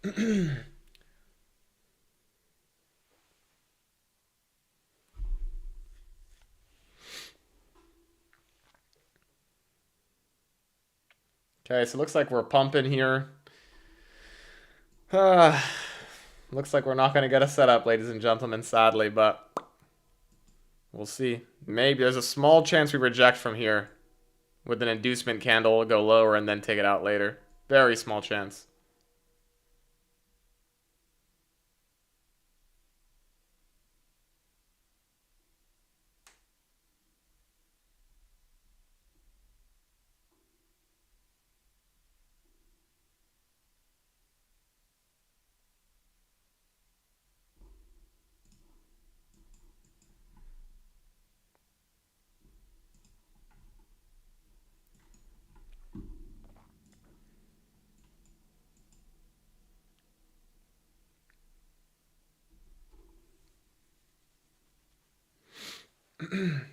Okay, so it looks like we're pumping here. Looks like we're not going to get a setup, ladies and gentlemen, sadly, but we'll see. Maybe there's a small chance we reject from here with an inducement candle, go lower, and then take it out later. Very small chance.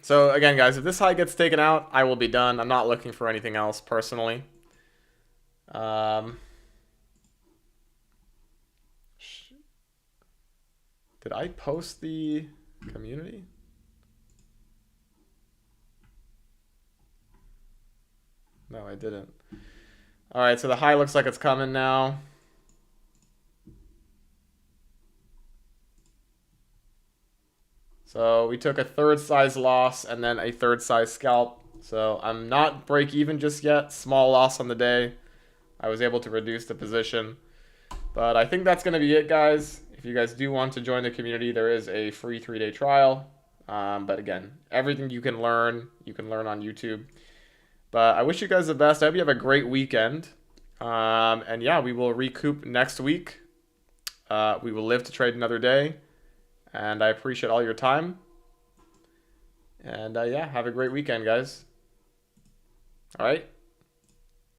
So again, guys, if this high gets taken out, I will be done. I'm not looking for anything else personally. Did I post the community? No, I didn't. All right, so the high looks like it's coming now. So we took a third size loss and then a third size scalp. So I'm not break even just yet. Small loss on the day. I was able to reduce the position. But I think that's going to be it, guys. If you guys do want to join the community, there is a free 3-day trial. But again, everything you can learn on YouTube. But I wish you guys the best. I hope you have a great weekend. And yeah, we will recoup next week. We will live to trade another day. And I appreciate all your time. And yeah, have a great weekend, guys. All right.